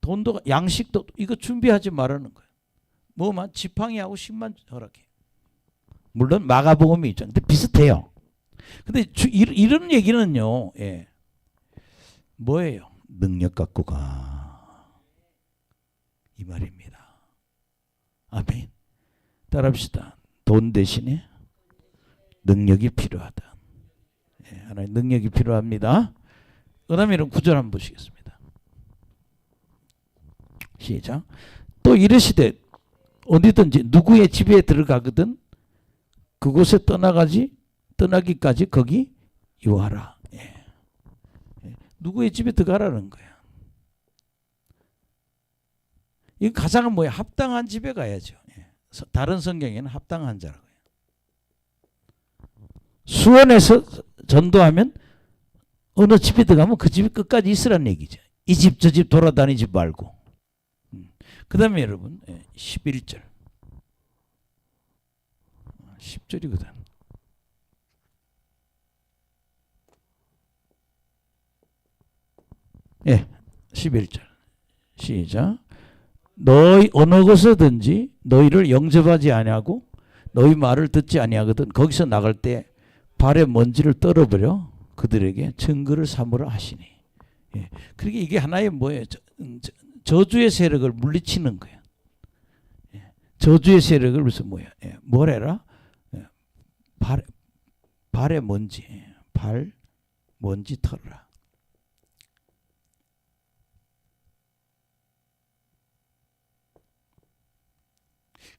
돈도 양식도 이거 준비하지 말라는 거예요. 뭐만 지팡이하고 신만 허락해. 물론 마가복음이 있죠. 근데 비슷해요. 근데 이런 얘기는요. 예. 뭐예요? 능력 갖고 가. 이 말입니다. 아멘. 따라합시다. 돈 대신에 능력이 필요하다. 예, 하나님 능력이 필요합니다. 그 다음에 이런 구절 한번 보시겠습니다. 시작. 또 이르시되 어디든지 누구의 집에 들어가거든 그곳에 떠나기까지 거기 유하라. 예. 예. 누구의 집에 들어가라는 거야. 이 가장은 뭐야? 합당한 집에 가야죠. 예. 다른 성경에는 합당한 자라고 해요. 수원에서 전도하면 어느 집에 들어가면 그 집이 끝까지 있으라는 얘기죠. 이 집 저 집 돌아다니지 말고. 그 다음에 여러분 11절 10절이거든. 예, 11절 시작. 너희 어느 곳에든지 너희를 영접하지 아니하고 너희 말을 듣지 아니하거든 거기서 나갈 때 발에 먼지를 떨어버려 그들에게 증거를 삼으라 하시니. 예. 그러니까 이게 하나의 뭐예요? 저주의 세력을 물리치는 거예요. 예. 저주의 세력을 무슨 뭐야? 예. 뭐래라? 예. 발에 먼지, 발 먼지 털어라.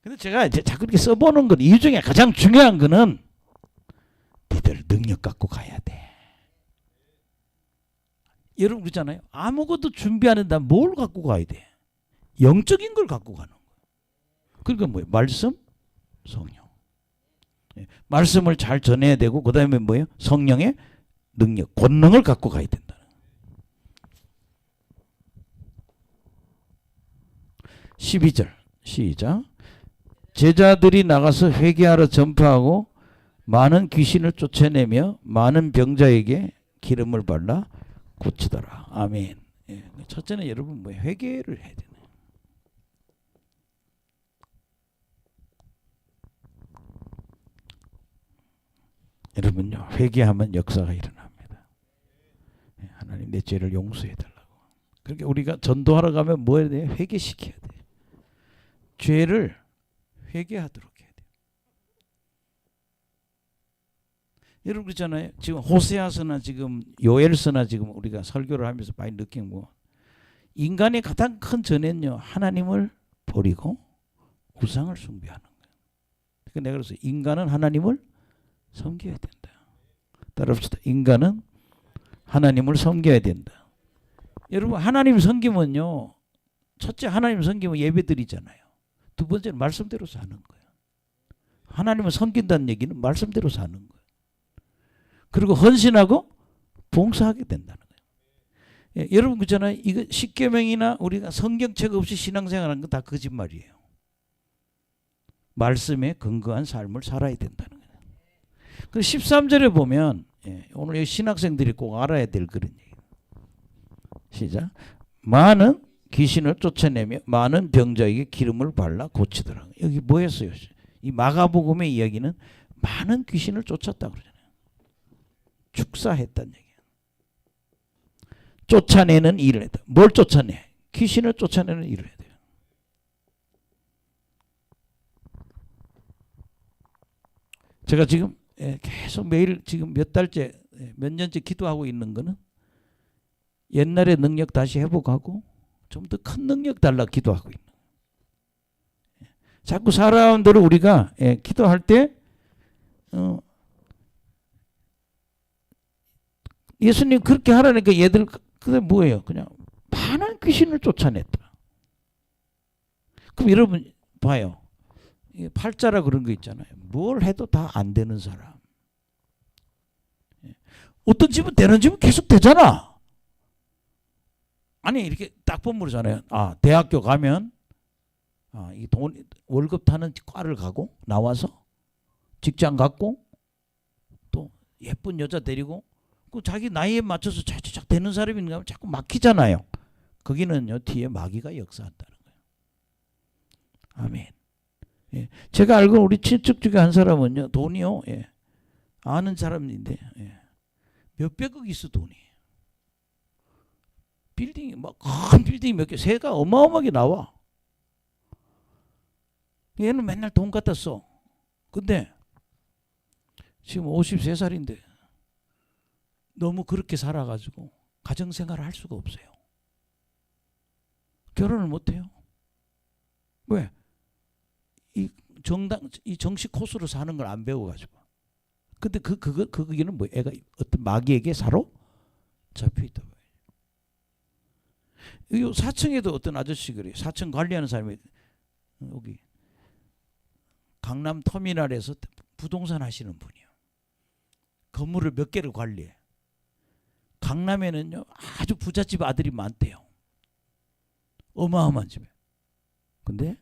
근데 제가 이제 자꾸 이렇게 써보는 건 이유 중에 가장 중요한 거는 니들 능력 갖고 가야 돼. 여러분 그렇잖아요. 아무것도 준비 안 한다. 뭘 갖고 가야 돼? 영적인 걸 갖고 가는 거예요. 그러니까 뭐예요? 말씀, 성령. 예. 말씀을 잘 전해야 되고 그 다음에 뭐예요? 성령의 능력, 권능을 갖고 가야 된다. 12절 시작. 제자들이 나가서 회개하러 전파하고 많은 귀신을 쫓아내며 많은 병자에게 기름을 발라 고치더라. 아멘. 예. 첫째는 여러분 뭐 회개를 해야 되네. 여러분요 회개하면 역사가 일어납니다. 예. 하나님 내 죄를 용서해 달라고. 그러니까 우리가 전도하러 가면 뭐 해야 돼? 회개시켜야 돼. 죄를 회개하도록 해야 돼요. 여러분 그렇잖아요. 지금 호세아서나 지금 요엘서나 지금 우리가 설교를 하면서 많이 느낀 거 인간의 가장 큰 전에는요 하나님을 버리고 우상을 숭배하는 거예요. 그러니까 내가 그래서 인간은 하나님을 섬겨야 된다. 따라합시다. 인간은 하나님을 섬겨야 된다. 여러분 하나님 섬기면요 첫째 하나님 섬기면 예배 드리잖아요. 두 번째는 말씀대로 사는 거예요. 하나님을 섬긴다는 얘기는 말씀대로 사는 거예요. 그리고 헌신하고 봉사하게 된다는 거예요. 예, 여러분 그렇잖아요. 이거 십계명이나 우리가 성경책 없이 신앙생활하는 건 다 거짓말이에요. 말씀에 근거한 삶을 살아야 된다는 거예요. 그 13절에 보면 예, 오늘 여기 신학생들이 꼭 알아야 될 그런 얘기예요. 시작. 많은 귀신을 쫓아내며 많은 병자에게 기름을 발라 고치더라. 여기 뭐였어요? 이 마가복음의 이야기는 많은 귀신을 쫓았다고 그러잖아요. 축사했다는 얘기예요. 쫓아내는 일을 했다. 뭘 쫓아내? 귀신을 쫓아내는 일을 해야 돼요. 제가 지금 계속 매일 지금 몇 달째 몇 년째 기도하고 있는 거는 옛날의 능력 다시 회복하고 좀 더 큰 능력 달라 기도하고 있는 거예요. 자꾸 사람들을 우리가 기도할 때 예수님 그렇게 하라니까 얘들 그게 뭐예요? 그냥 많은 귀신을 쫓아냈다. 그럼 여러분 봐요. 팔자라 그런 거 있잖아요. 뭘 해도 다 안 되는 사람. 어떤 집은 되는 집은 계속 되잖아. 아니 이렇게 딱 보면 모르잖아요. 아 대학교 가면 이 돈 월급 타는 과를 가고 나와서 직장 갖고 또 예쁜 여자 데리고 그 자기 나이에 맞춰서 착착 되는 사람인가 하면 자꾸 막히잖아요. 거기는요 뒤에 마귀가 역사한다는 거예요. 아멘. 예. 제가 알고 우리 친척 중에 한 사람은요 돈이요 아는 사람인데 몇백억 있어 돈이. 빌딩이 막 큰 빌딩이 몇 개, 새가 어마어마하게 나와. 얘는 맨날 돈 갖다 써. 근데 지금 53살인데 너무 그렇게 살아가지고 가정생활을 할 수가 없어요. 결혼을 못해요. 왜? 이 정식 코스로 사는 걸 안 배워가지고. 근데 그거는 뭐 애가 어떤 마귀에게 사로잡혀 있다. 이 4층에도 어떤 아저씨 그래요. 4층 관리하는 사람이 여기 강남 터미널에서 부동산 하시는 분이요. 건물을 몇 개를 관리해. 강남에는요 아주 부잣집 아들이 많대요. 어마어마한 집에. 근데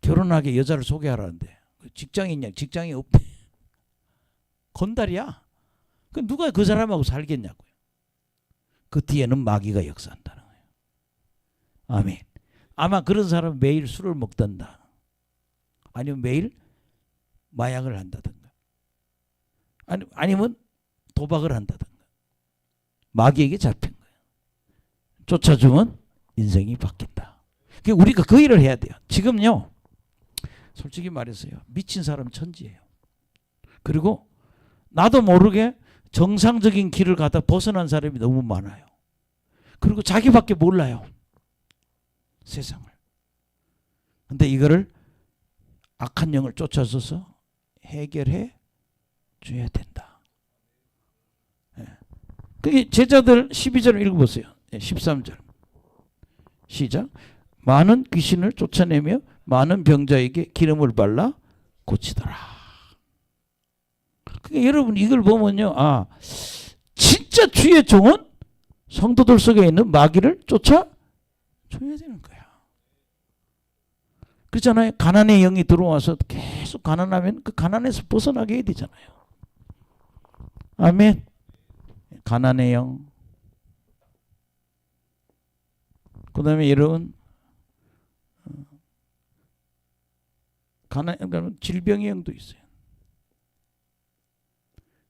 결혼하게 여자를 소개하라는데 직장이 있냐? 직장이 없대. 건달이야. 그 누가 그 사람하고 살겠냐고요. 그 뒤에는 마귀가 역사한다는 거예요. 아멘. 아마 그런 사람은 매일 술을 먹던다. 아니면 매일 마약을 한다든가. 아니면 도박을 한다든가. 마귀에게 잡힌 거예요. 쫓아주면 인생이 바뀐다. 우리가 그 일을 해야 돼요. 지금요. 솔직히 말해서요. 미친 사람 천지예요. 그리고 나도 모르게 정상적인 길을 가다 벗어난 사람이 너무 많아요. 그리고 자기밖에 몰라요. 세상을. 근데 이거를 악한 영을 쫓아서서 해결해 줘야 된다. 그게 제자들 12절 읽어보세요. 13절 시작. 많은 귀신을 쫓아내며 많은 병자에게 기름을 발라 고치더라. 그러니까 여러분 이걸 보면요. 아, 진짜 주의 종은 성도들 속에 있는 마귀를 쫓아줘야 되는 거야. 그렇잖아요. 가난의 영이 들어와서 계속 가난하면 그 가난에서 벗어나게 해야 되잖아요. 아멘. 가난의 영. 그 다음에 여러분 질병의 영도 있어요.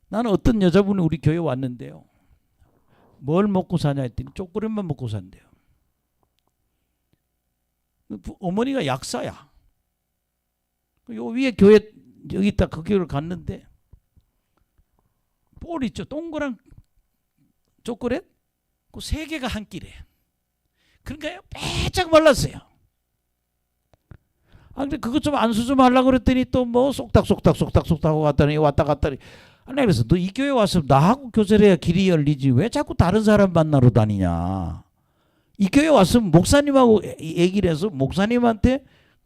나는 어떤 여자분이 우리 교회 왔는데요. 뭘 먹고 사냐 했더니 초콜릿만 먹고 산대요. 어머니가 약사야. 요 위에 교회 여기 있다 그 교회를 갔는데 볼 있죠. 동그란 초콜릿 그 세 개가 한 끼래. 그러니까 빼짝 말랐어요. 근데 그것 좀 안수 좀 하려고 그랬더니 또 뭐 쏙닥 하고 갔더니 왔다 갔더니 아니 그래서 너 이 교회 와서 나하고 교제해야 길이 열리지 왜 자꾸 다른 사람 만나러 다니냐. 이 교회 왔으면 목사님하고 얘기를 해서 목사님한테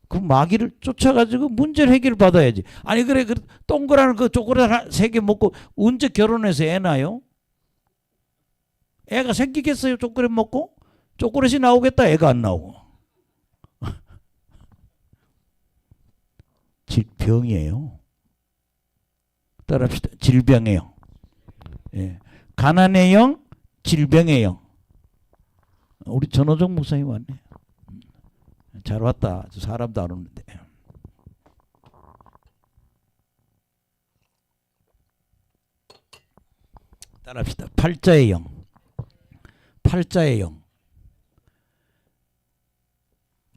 그 마귀를 쫓아가지고 문제를 해결 받아야지. 아니 그래 그 동그란 그 초콜릿 3개 먹고 언제 결혼해서 애 낳아요? 애가 생기겠어요? 초콜릿 먹고? 초콜릿이 나오겠다. 애가 안 나오고. 질병이에요. 따라합시다. 질병의 영. 예. 가난의 영, 질병의 영. 우리 전호정 목사님 왔네. 잘 왔다. 저 사람도 안 오는데. 따라합시다. 팔자의 영. 팔자의 영.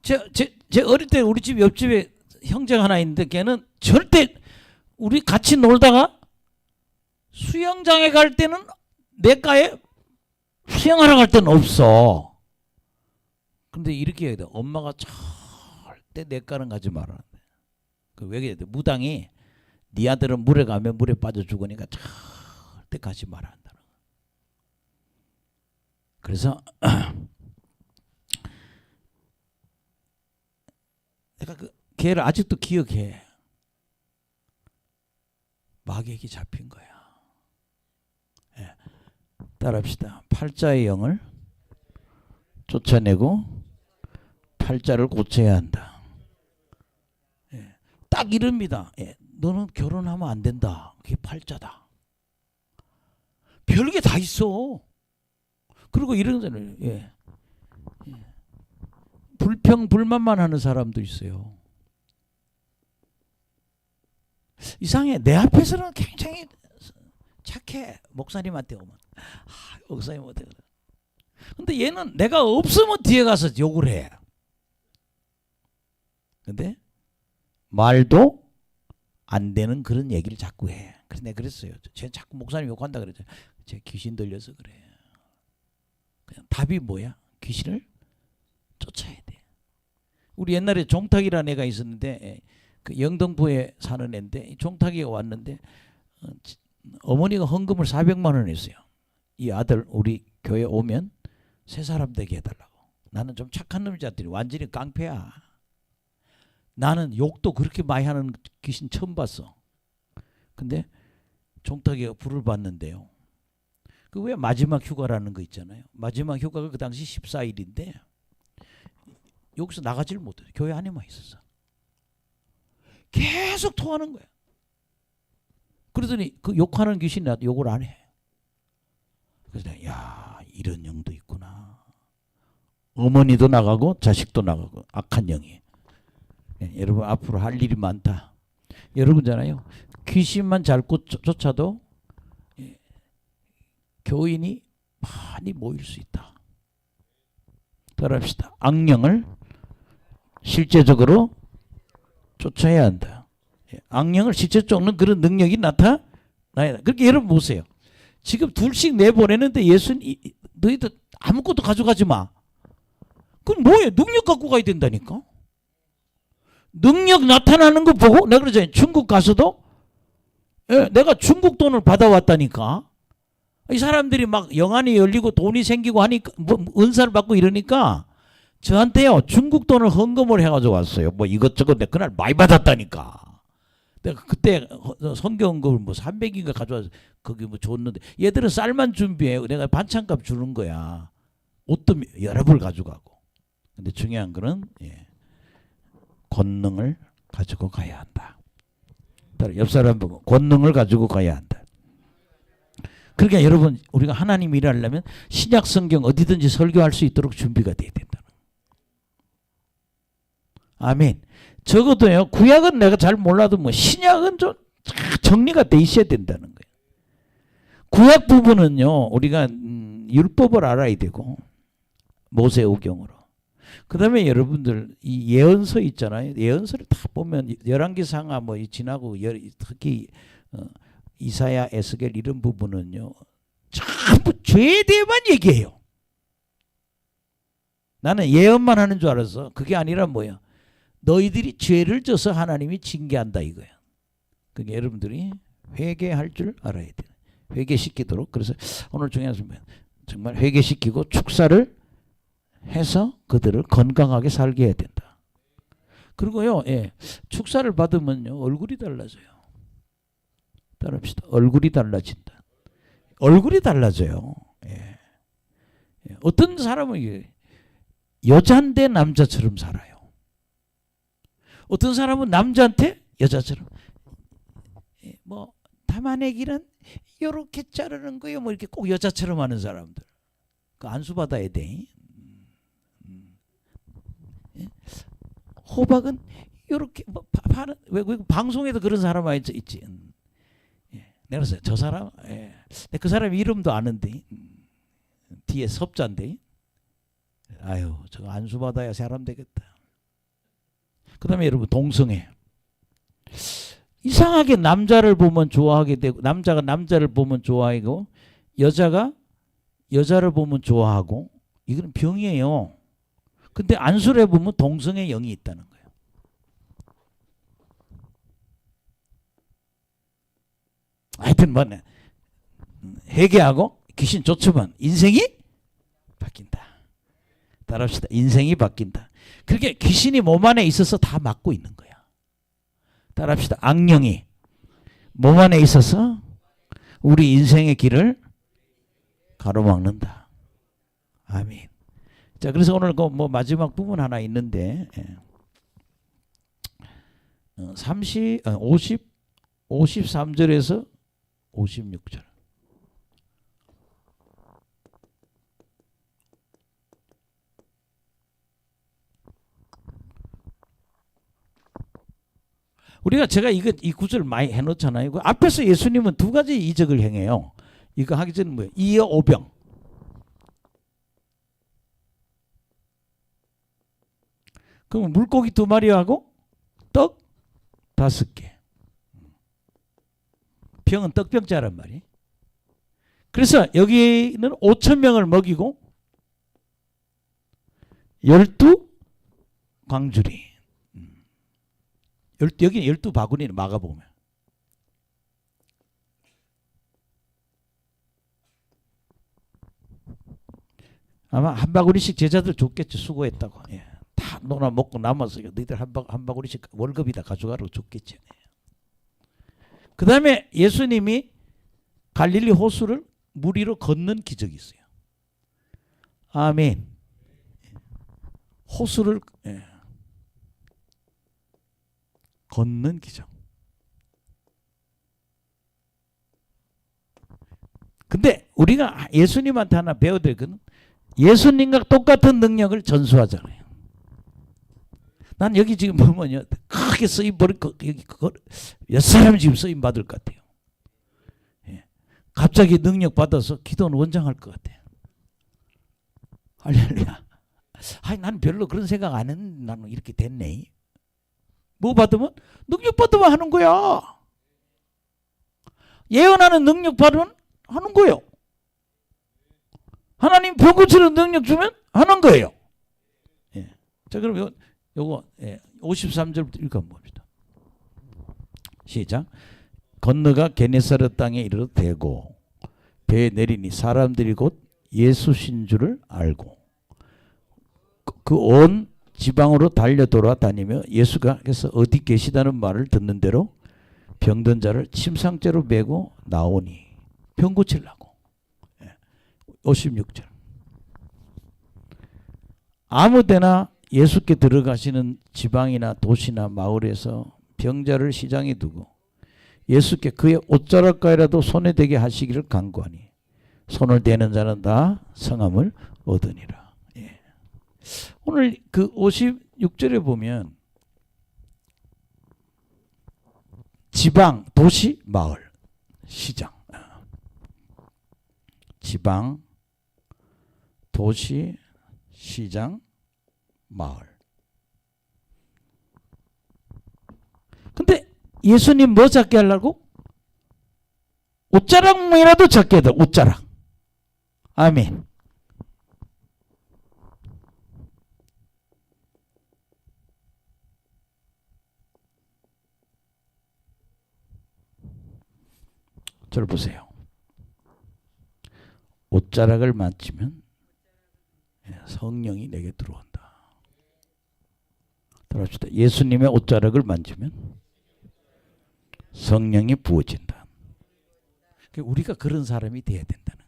제 어릴 때 우리 집 옆집에 형제가 하나 있는데 걔는 절대 우리 같이 놀다가 수영장에 갈 때는 내과에 수영하러 갈 때는 없어. 근데 이렇게 해야 돼. 엄마가 절대 내과는 가지 말아. 왜 그래야 돼? 무당이 네 아들은 물에 가면 물에 빠져 죽으니까 절대 가지 말아 한다는 거야. 그래서 내가 그 걔를 아직도 기억해. 마귀에게 잡힌 거야. 예. 따라합시다. 팔자의 영을 쫓아내고 팔자를 고쳐야 한다. 예. 딱 이럽니다. 예. 너는 결혼하면 안 된다. 그게 팔자다. 별게 다 있어. 그리고 이런 거잖아요. 예. 불평불만만 하는 사람도 있어요. 이상해. 내 앞에서는 굉장히 착해. 목사님한테 오면. 목사님한테 그래. 근데 얘는 내가 없으면 뒤에 가서 욕을 해. 근데 말도 안 되는 그런 얘기를 자꾸 해. 그래서 내가 그랬어요. 쟤 자꾸 목사님 욕한다 그랬죠. 쟤 귀신 들려서 그래. 그냥 답이 뭐야? 귀신을 쫓아야 돼. 우리 옛날에 종탁이라는 애가 있었는데 그 영등포에 사는 애인데 종탁이가 왔는데 어머니가 헌금을 400만 원 했어요. 이 아들 우리 교회 오면 새 사람 되게 해달라고. 나는 좀 착한 놈이지 않더니 완전히 깡패야. 나는 욕도 그렇게 많이 하는 귀신 처음 봤어. 근데 종탁이가 불을 받는데요. 그 왜 마지막 휴가라는 거 있잖아요. 마지막 휴가가 그 당시 14일인데 여기서 나가질 못해. 교회 안에만 있었어. 계속 토하는 거야. 그러더니 그 욕하는 귀신이 나도 욕을 안 해. 그래서 내가 야, 이런 영도 있구나. 어머니도 나가고 자식도 나가고 악한 영이. 예, 여러분 앞으로 할 일이 많다. 여러분잖아요. 귀신만 잘 쫓아도 예, 교인이 많이 모일 수 있다. 따라합시다. 악령을 실제적으로 쫓아야 한다. 예, 악령을 실제 쫓는 그런 능력이 나타나야 한다. 그렇게 여러분 보세요. 지금 둘씩 내보내는데 예수님 너희들 아무것도 가져가지 마. 그럼 뭐예요? 능력 갖고 가야 된다니까. 능력 나타나는 거 보고 내가 그러잖아요. 중국 가서도 예, 내가 중국 돈을 받아왔다니까. 이 사람들이 막 영안이 열리고 돈이 생기고 하니까 뭐 은사를 받고 이러니까 저한테요 중국 돈을 헌금을 해가지고 왔어요. 뭐 이것저것 내가 그날 많이 받았다니까. 내가 그때 성경금을 뭐 300인가 가져와서 거기 뭐 줬는데 얘들은 쌀만 준비해. 내가 반찬값 주는 거야. 옷도 여러 벌 가져가고. 근데 중요한 거는 예, 권능을 가지고 가야 한다. 옆 사람 보고 권능을 가지고 가야 한다. 그러니까 여러분 우리가 하나님 일하려면 신약 성경 어디든지 설교할 수 있도록 준비가 돼야 된다. 아멘. 적어도요 구약은 내가 잘 몰라도 뭐 신약은 좀 정리가 돼 있어야 된다는 거예요. 구약 부분은요 우리가 율법을 알아야 되고 모세오경으로. 그 다음에 여러분들 이 예언서 있잖아요. 예언서를 다 보면 열왕기상하 뭐 지나고 특히 이사야, 에스겔 이런 부분은요 전부 죄에 대해만 얘기해요. 나는 예언만 하는 줄 알았어. 그게 아니라 뭐야? 너희들이 죄를 져서 하나님이 징계한다 이거야. 그게 여러분들이 회개할 줄 알아야 돼. 회개시키도록. 그래서 오늘 중요한 것은 정말 회개시키고 축사를 해서 그들을 건강하게 살게 해야 된다. 그리고요, 예, 축사를 받으면요 얼굴이 달라져요. 따라합시다. 얼굴이 달라진다. 얼굴이 달라져요. 예. 예. 어떤 사람은 여자인데 남자처럼 살아요. 어떤 사람은 남자한테 여자처럼. 예, 뭐 담아내기는 이렇게 자르는 거예요. 뭐 이렇게 꼭 여자처럼 하는 사람들. 그 안수 받아야 돼. 호박은 이렇게 뭐 파는 왜 방송에도 그런 사람 있지. 예, 내가 그래서 저 사람, 예, 그 사람 이름도 아는데 뒤에 섭자인데, 아유 저거 안수 받아야 사람 되겠다. 그다음에 여러분 동성애. 이상하게 남자를 보면 좋아하게 되고 남자가 남자를 보면 좋아하고 여자가 여자를 보면 좋아하고 이건 병이에요. 근데 안수를 해보면 동성애 영이 있다는 거예요. 하여튼 뭐 회개하고 귀신 쫓으면 인생이 바뀐다. 따라합시다. 인생이 바뀐다. 그렇게 귀신이 몸 안에 있어서 다 막고 있는 거야. 따라합시다. 악령이 몸 안에 있어서 우리 인생의 길을 가로막는다. 아멘. 자, 그래서 오늘 그 뭐 마지막 부분 하나 있는데 53절에서 56절. 우리가 제가 이 구절 많이 해놓잖아요. 그 앞에서 예수님은 두 가지 이적을 행해요. 이거 하기 전에 뭐예요? 이어 오병. 그럼 물고기 2마리하고 떡 5개. 병은 떡병자란 말이에요. 그래서 여기는 5,000명을 먹이고 12광주리. 여기는 12바구니는 막아보면. 아마 한 바구니씩 제자들 줬겠지. 수고했다고. 예. 다 놀아 먹고 남았어요. 너희들 한 바구니씩 월급이다 가져가라고 줬겠지. 그 다음에 예수님이 갈릴리 호수를 물 위로 걷는 기적이 있어요. 아멘. 호수를 걷는 기적. 근데 우리가 예수님한테 하나 배워야 되거든. 예수님과 똑같은 능력을 전수하잖아요. 난 여기 지금 보면요, 크게 쓰임 버릴 거, 여기 몇 사람이 지금 쓰임 받을 것 같아요. 예. 갑자기 능력 받아서 기도는 원장할 것 같아요. 할렐루야. 아니, 난 별로 그런 생각 안 했는데 나는 이렇게 됐네. 뭐 받으면? 능력 받으면 하는 거야. 예언하는 능력 받으면 하는 거예요. 하나님 병 고치는 능력 주면 하는 거예요. 예. 자, 그럼 요거 53절부터 읽어 봅시다. 시작. 건너가 게네사렛 땅에 이르러 대고 배에 내리니 사람들이 곧 예수신 줄을 알고 그 온 지방으로 달려 돌아다니며 예수가 그래서 어디 계시다는 말을 듣는 대로 병든 자를 침상째로 메고 나오니 병 고치려고. 56절. 아무데나 예수께 들어가시는 지방이나 도시나 마을에서 병자를 시장에 두고 예수께 그의 옷자락가이라도 손에 대게 하시기를 간구하니 손을 대는 자는 다 성함을 얻으니라. 예. 오늘 그 56절에 보면 지방, 도시, 마을, 시장. 지방, 도시, 시장, 마을. 근데 예수님 뭐 찾게 하려고? 옷자락이라도 찾게 해도 옷자락. 아멘. 저를 보세요. 옷자락을 만지면 성령이 내게 들어온다. 들어봅시다. 예수님의 옷자락을 만지면 성령이 부어진다. 우리가 그런 사람이 돼야 된다는.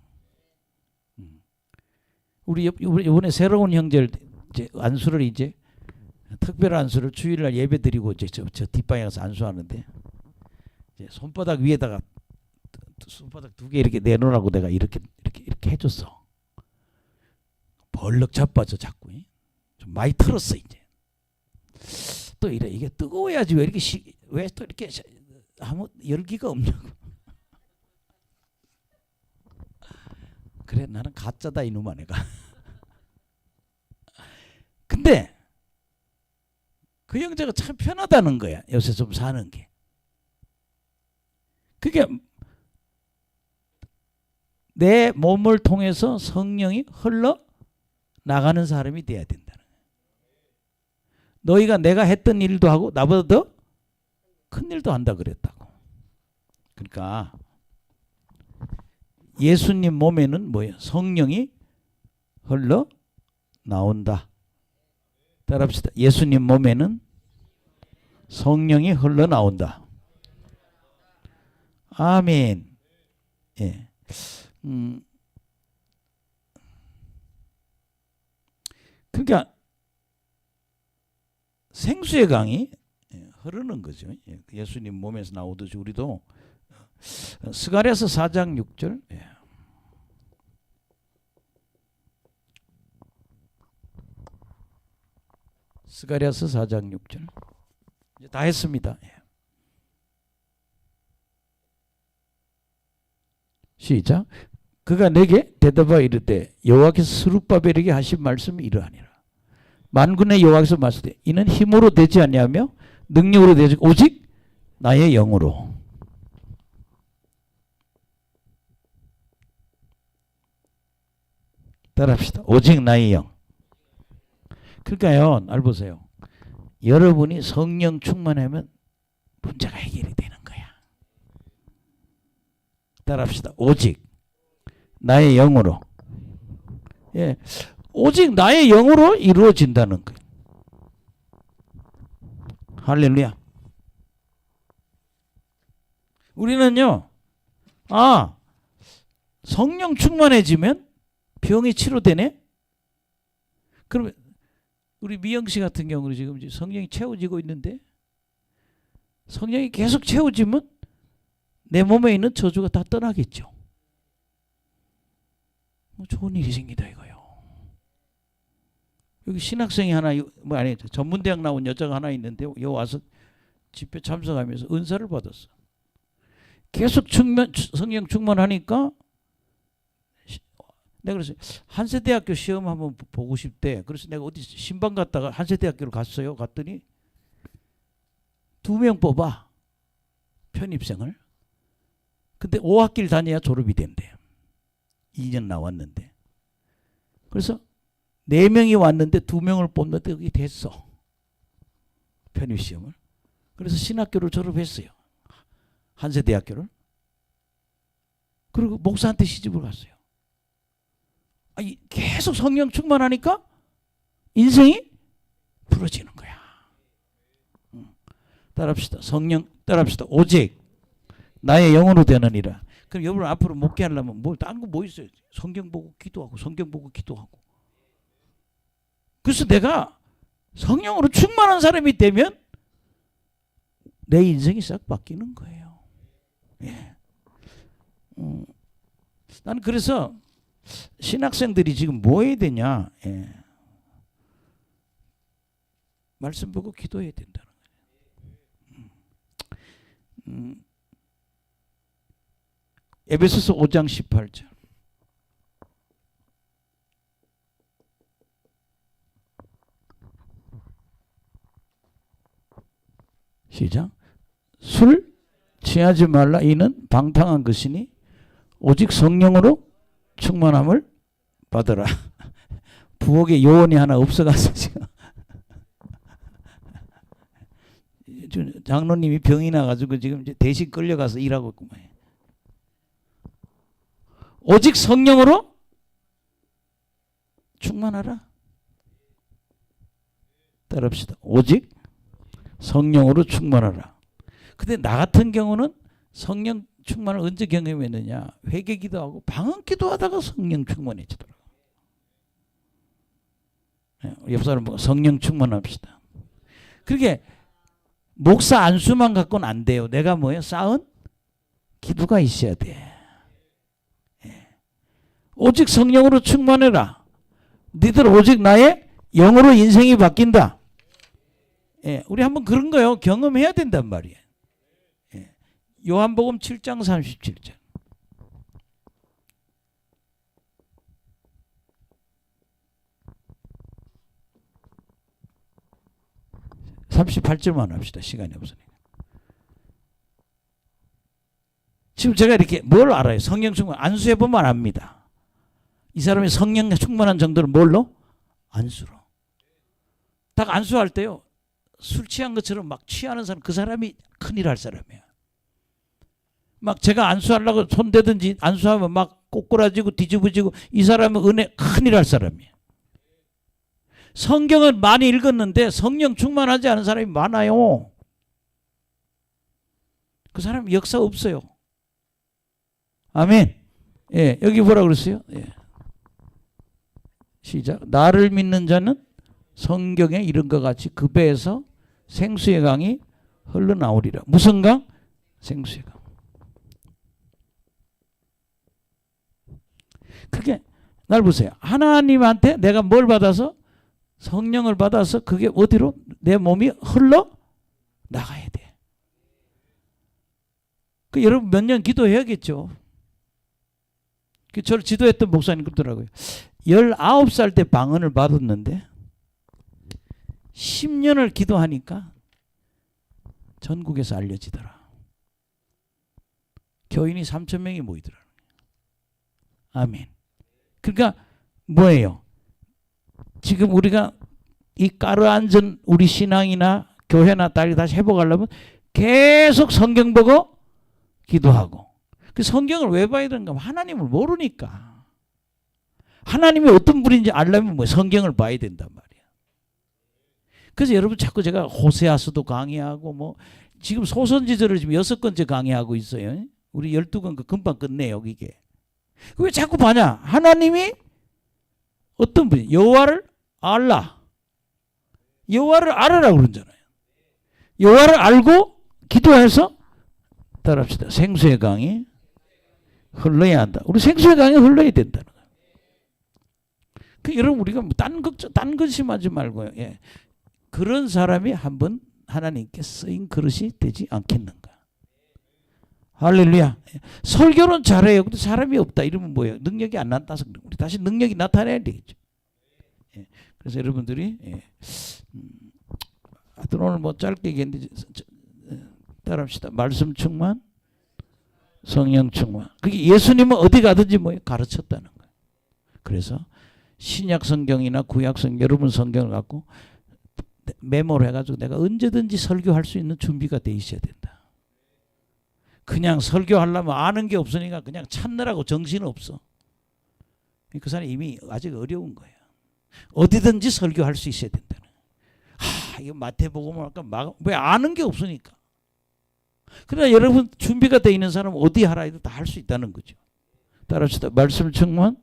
우리 이번에 새로운 형제를 이제 안수를 이제 특별 안수를 주일날 예배 드리고 이제 저 뒷방에 가서 안수하는데 이제 손바닥 위에다가 손바닥 2개 이렇게 내놓으라고 내가 이렇게 해줬어. 벌럭 자빠져 자꾸. 좀 많이 틀었어 이제. 또 이래 이게 뜨거워야지 왜 또 이렇게 아무 열기가 없냐고. 그래 나는 가짜다 이놈아 내가. 근데 그 형제가 참 편하다는 거야. 요새 좀 사는 게. 그게 내 몸을 통해서 성령이 흘러 나가는 사람이 돼야 된다는 거예요. 너희가 내가 했던 일도 하고 나보다 더 큰 일도 한다 그랬다고. 그러니까 예수님 몸에는 뭐예요? 성령이 흘러 나온다. 따라합시다. 예수님 몸에는 성령이 흘러 나온다. 아멘. 예. 그러니까 생수의 강이 흐르는 거죠. 예수님 몸에서 나오듯이 우리도 스가랴서 4장 6절. 스가랴서 4장 6절. 이제 다 했습니다. 시작. 그가 내게 대답하여 이르되 여호와께서 스룹바벨에게 하신 말씀이 이러하니라. 만군의 여호와께서 말씀하되 이는 힘으로 되지 아니하며 능력으로 되지 오직 나의 영으로. 따라합시다. 오직 나의 영. 그러니까요. 날 보세요. 여러분이 성령 충만하면 문제가 해결이 되는 거야. 따라합시다. 오직 나의 영으로. 예, 오직 나의 영으로 이루어진다는 거예요. 할렐루야. 우리는요, 성령 충만해지면 병이 치료되네? 그러면 우리 미영 씨 같은 경우는 지금 성령이 채워지고 있는데 성령이 계속 채워지면 내 몸에 있는 저주가 다 떠나겠죠. 좋은 일이 생기다 이거요. 여기 신학생이 하나, 아니 전문대학 나온 여자가 하나 있는데 여기 와서 집회 참석하면서 은사를 받았어. 계속 성령 충만하니까 내가 그래서 한세대학교 시험 한번 보고 싶대. 그래서 내가 어디 신방 갔다가 한세대학교를 갔어요. 갔더니 2명 뽑아 편입생을. 근데 5학기를 다녀야 졸업이 된대. 2년 나왔는데. 그래서 4명이 왔는데 2명을 뽑는데 그게 됐어. 편입시험을. 그래서 신학교를 졸업했어요. 한세대학교를. 그리고 목사한테 시집을 갔어요. 아니, 계속 성령 충만하니까 인생이 풀어지는 거야. 따라합시다. 성령 따라합시다. 오직 나의 영으로 되느니라. 그럼 여러분 앞으로 목회하려면 뭐 다른 거 뭐 있어요? 성경 보고 기도하고 성경 보고 기도하고. 그래서 내가 성령으로 충만한 사람이 되면 내 인생이 싹 바뀌는 거예요. 예. 나는 그래서 신학생들이 지금 뭐 해야 되냐? 예. 말씀 보고 기도해야 된다는 거예요. 에베소서 5장 18절. 시작. 술 취하지 말라. 이는 방탕한 것이니 오직 성령으로 충만함을 받으라. 부엌에 요원이 하나 없어가서 지금 장로님이 병이 나가지고 지금 이제 대신 끌려가서 일하고 있구만. 오직 성령으로 충만하라. 따라합시다. 오직 성령으로 충만하라. 근데 나 같은 경우는 성령 충만을 언제 경험했느냐? 회개 기도하고 방언 기도하다가 성령 충만해지더라고. 옆 사람 보고 성령 충만합시다. 그렇게 목사 안수만 갖고는 안 돼요. 내가 뭐예요? 쌓은 기도가 있어야 돼. 오직 성령으로 충만해라. 너희들 오직 나의 영으로 인생이 바뀐다. 예, 우리 한번 그런 거요. 경험해야 된단 말이에요. 예. 요한복음 7장 37절. 38절만 합시다. 시간이 없으니까. 지금 제가 이렇게 뭘 알아요? 성령 충만. 안수해보면 압니다. 이 사람이 성령 충만한 정도를 뭘로? 안수로. 딱 안수할 때요. 술 취한 것처럼 막 취하는 사람, 그 사람이 큰일 할 사람이야. 막 제가 안수하려고 손대든지 안수하면 막 꼬꾸라지고 뒤집어지고 이 사람은 은혜 큰일 할 사람이야. 성경을 많이 읽었는데 성령 충만하지 않은 사람이 많아요. 그 사람 역사 없어요. 아멘. 예, 여기 뭐라 그랬어요? 예. 시작. 나를 믿는 자는 성경에 이런 것 같이 그 배에서 생수의 강이 흘러나오리라. 무슨 강? 생수의 강. 그게 날 보세요. 하나님한테 내가 뭘 받아서? 성령을 받아서 그게 어디로? 내 몸이 흘러 나가야 돼. 그 여러분 몇 년 기도해야겠죠. 저를 지도했던 목사님 그러더라고요. 19살 때 방언을 받았는데 10년을 기도하니까 전국에서 알려지더라. 교인이 3,000명이 모이더라. 아멘. 그러니까 뭐예요? 지금 우리가 이 까르앉은 우리 신앙이나 교회나 딸이 다시 회복하려면 계속 성경 보고 기도하고. 그 성경을 왜 봐야 되는가? 하나님을 모르니까. 하나님이 어떤 분인지 알려면 뭐 성경을 봐야 된단 말이야. 그래서 여러분 자꾸 제가 호세아서도 강의하고 뭐 지금 소선지절을 지금 6권째 강의하고 있어요. 우리 12권 그 금방 끝내요 이게. 왜 자꾸 봐냐? 하나님이 어떤 분이 여호와를 알라. 여호와를 알아라 그러잖아요. 여호와를 알고 기도해서 따라합시다. 생수의 강이 흘러야 한다. 우리 생수의 강이 흘러야 된다는 거예요. 여러분 우리가 딴 것심하지 말고요. 예. 그런 사람이 한번 하나님께 쓰인 그릇이 되지 않겠는가. 할렐루야. 설교는 잘해요. 근데 사람이 없다. 이러면 뭐예요? 능력이 안 나타나서 우리 다시 능력이 나타나야 되겠죠. 예. 그래서 여러분들이 하여튼 오늘 뭐 짧게 얘기했는데 따라합시다. 말씀 충만, 성령 충만. 그게 예수님은 어디 가든지 뭐예요? 가르쳤다는 거예요. 그래서 신약 성경이나 구약 성경 여러분 성경을 갖고 메모를 해가지고 내가 언제든지 설교할 수 있는 준비가 돼 있어야 된다. 그냥 설교하려면 아는 게 없으니까 그냥 찾느라고 정신 없어. 그 사람이 이미 아직 어려운 거예요. 어디든지 설교할 수 있어야 된다는. 이거 마태복음을 할까 왜 아는 게 없으니까. 그러나 여러분 준비가 돼 있는 사람은 어디 하라 해도 다 할 수 있다는 거죠. 따라합시다. 말씀 충만,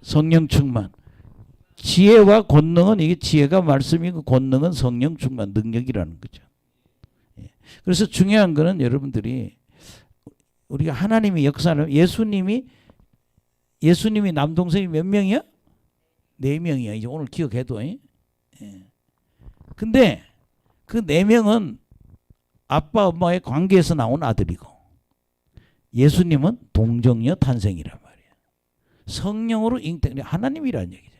성령 충만. 지혜와 권능은 이게 지혜가 말씀이고 권능은 성령 충만 능력이라는 거죠. 그래서 중요한 거는 여러분들이 우리가 하나님이 역사를 예수님이 남동생이 몇 명이야? 4명이야. 이제 오늘 기억해도. 근데 그 4명은 아빠 엄마의 관계에서 나온 아들이고 예수님은 동정녀 탄생이란 말이야. 성령으로 잉태 하나님이라는 얘기죠.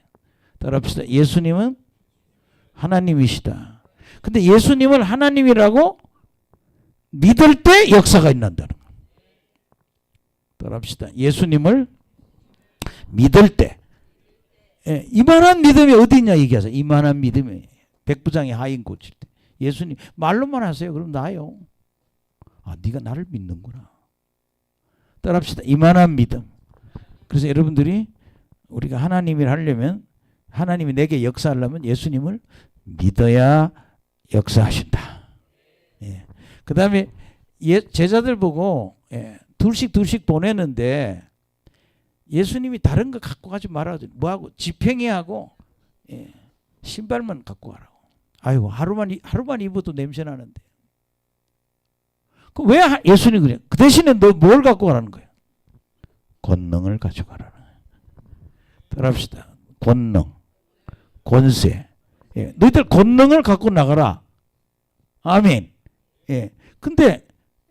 따라합시다. 예수님은 하나님이시다. 근데 예수님을 하나님이라고 믿을 때 역사가 일어난다는 거예요. 따라합시다. 예수님을 믿을 때. 이만한 믿음이 어디 있냐 얘기하세요. 이만한 믿음이 백부장이 하인 고칠 때. 예수님 말로만 하세요. 그럼 나요. 네가 나를 믿는구나. 따라합시다. 이만한 믿음. 그래서 여러분들이 우리가 하나님을 하려면 하나님이 내게 역사하려면 예수님을 믿어야 역사하신다. 그 다음에 제자들 보고 둘씩 보내는데 예수님이 다른 거 갖고 가지 말아도 뭐하고 지팽이하고 신발만 갖고 가라고. 아이고 하루만 입어도 냄새 나는데. 그 왜 예수님 그래? 그 대신에 너 뭘 갖고 가라는 거야? 권능을 가져가라는 거야. 따라합시다. 권능, 권세. 너희들 권능을 갖고 나가라. 아멘. 근데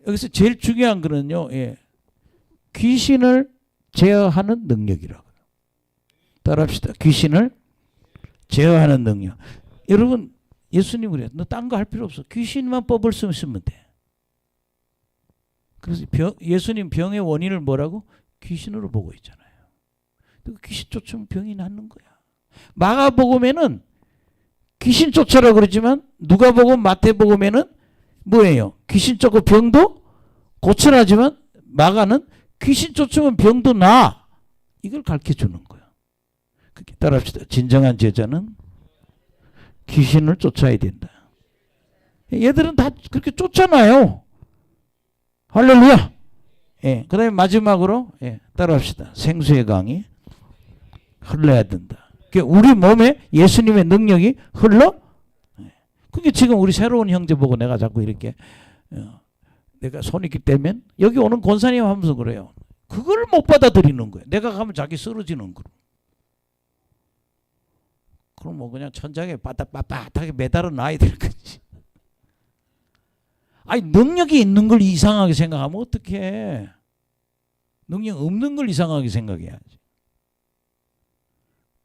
여기서 제일 중요한 거는요. 귀신을 제어하는 능력이라고. 따라합시다. 귀신을 제어하는 능력. 여러분 예수님 그래요. 너 딴 거 할 필요 없어. 귀신만 뽑을 수 있으면 돼. 그래서 예수님 병의 원인을 뭐라고? 귀신으로 보고 있잖아요. 귀신 쫓으면 병이 낫는 거야. 마가복음에는 귀신 쫓아라 그러지만 누가복음 마태복음에는 뭐예요? 귀신 쫓고 병도 고쳐라지만 마가는 귀신 쫓으면 병도 나. 이걸 가르쳐주는 거야. 그렇게 따라합시다. 진정한 제자는 귀신을 쫓아야 된다. 얘들은 다 그렇게 쫓아나요. 할렐루야. 그 다음에 마지막으로 따라합시다. 생수의 강이 흘러야 된다. 우리 몸에 예수님의 능력이 흘러. 그게 지금 우리 새로운 형제 보고 내가 자꾸 이렇게 내가 손익기 때문에 여기 오는 권사님 하면서 그래요. 그걸 못 받아들이는 거예요. 내가 가면 자기 쓰러지는 거. 그럼 뭐 그냥 천장에 빠딱빠딱하게 매달아 놔야 될 거지. 아니 능력이 있는 걸 이상하게 생각하면 어떡해. 능력 없는 걸 이상하게 생각해야지.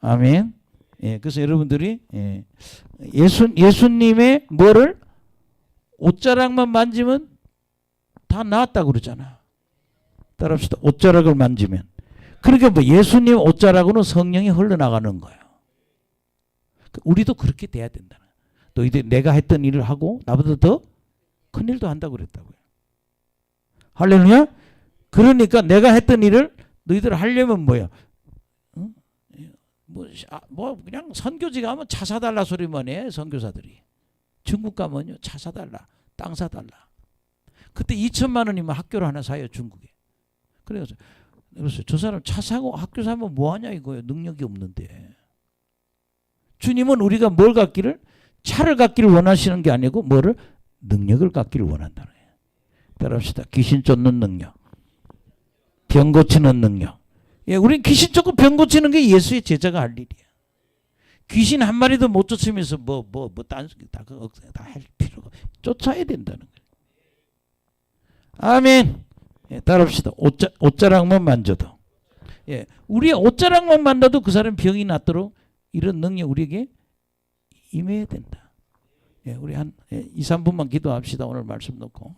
아멘. 그래서 여러분들이 예수님의 뭐를 옷자락만 만지면 다 나았다고 그러잖아. 따라합시다. 옷자락을 만지면. 그러니까 뭐 예수님 옷자락으로 성령이 흘러나가는 거예요. 우리도 그렇게 돼야 된다. 너희들 내가 했던 일을 하고 나보다 더 큰 일도 한다고 그랬다고요. 할렐루야. 그러니까 내가 했던 일을 너희들 하려면 뭐야? 뭐 그냥 선교지 가면 차 사달라 소리만 해. 선교사들이. 중국 가면요 차 사달라, 땅 사달라. 그때 2천만 원이면 학교를 하나 사요 중국에. 그래서 저 사람 차 사고 학교 사면 뭐하냐 이거예요. 능력이 없는데. 주님은 우리가 뭘 갖기를? 차를 갖기를 원하시는 게 아니고 뭐를? 능력을 갖기를 원한다는 거예요. 따라합시다. 귀신 쫓는 능력, 병 고치는 능력. 예, 우린 귀신 쫓고 병 고치는 게 예수의 제자가 할 일이야. 귀신 한 마리도 못 쫓으면서 다할 필요가 쫓아야 된다는 거예요. 아멘. 예, 따라합시다. 옷자락만 만져도. 예, 우리의 옷자락만 만져도 그 사람 병이 낫도록 이런 능력 우리에게 임해야 된다. 예, 우리 한 2, 3분만 기도합시다. 오늘 말씀 놓고.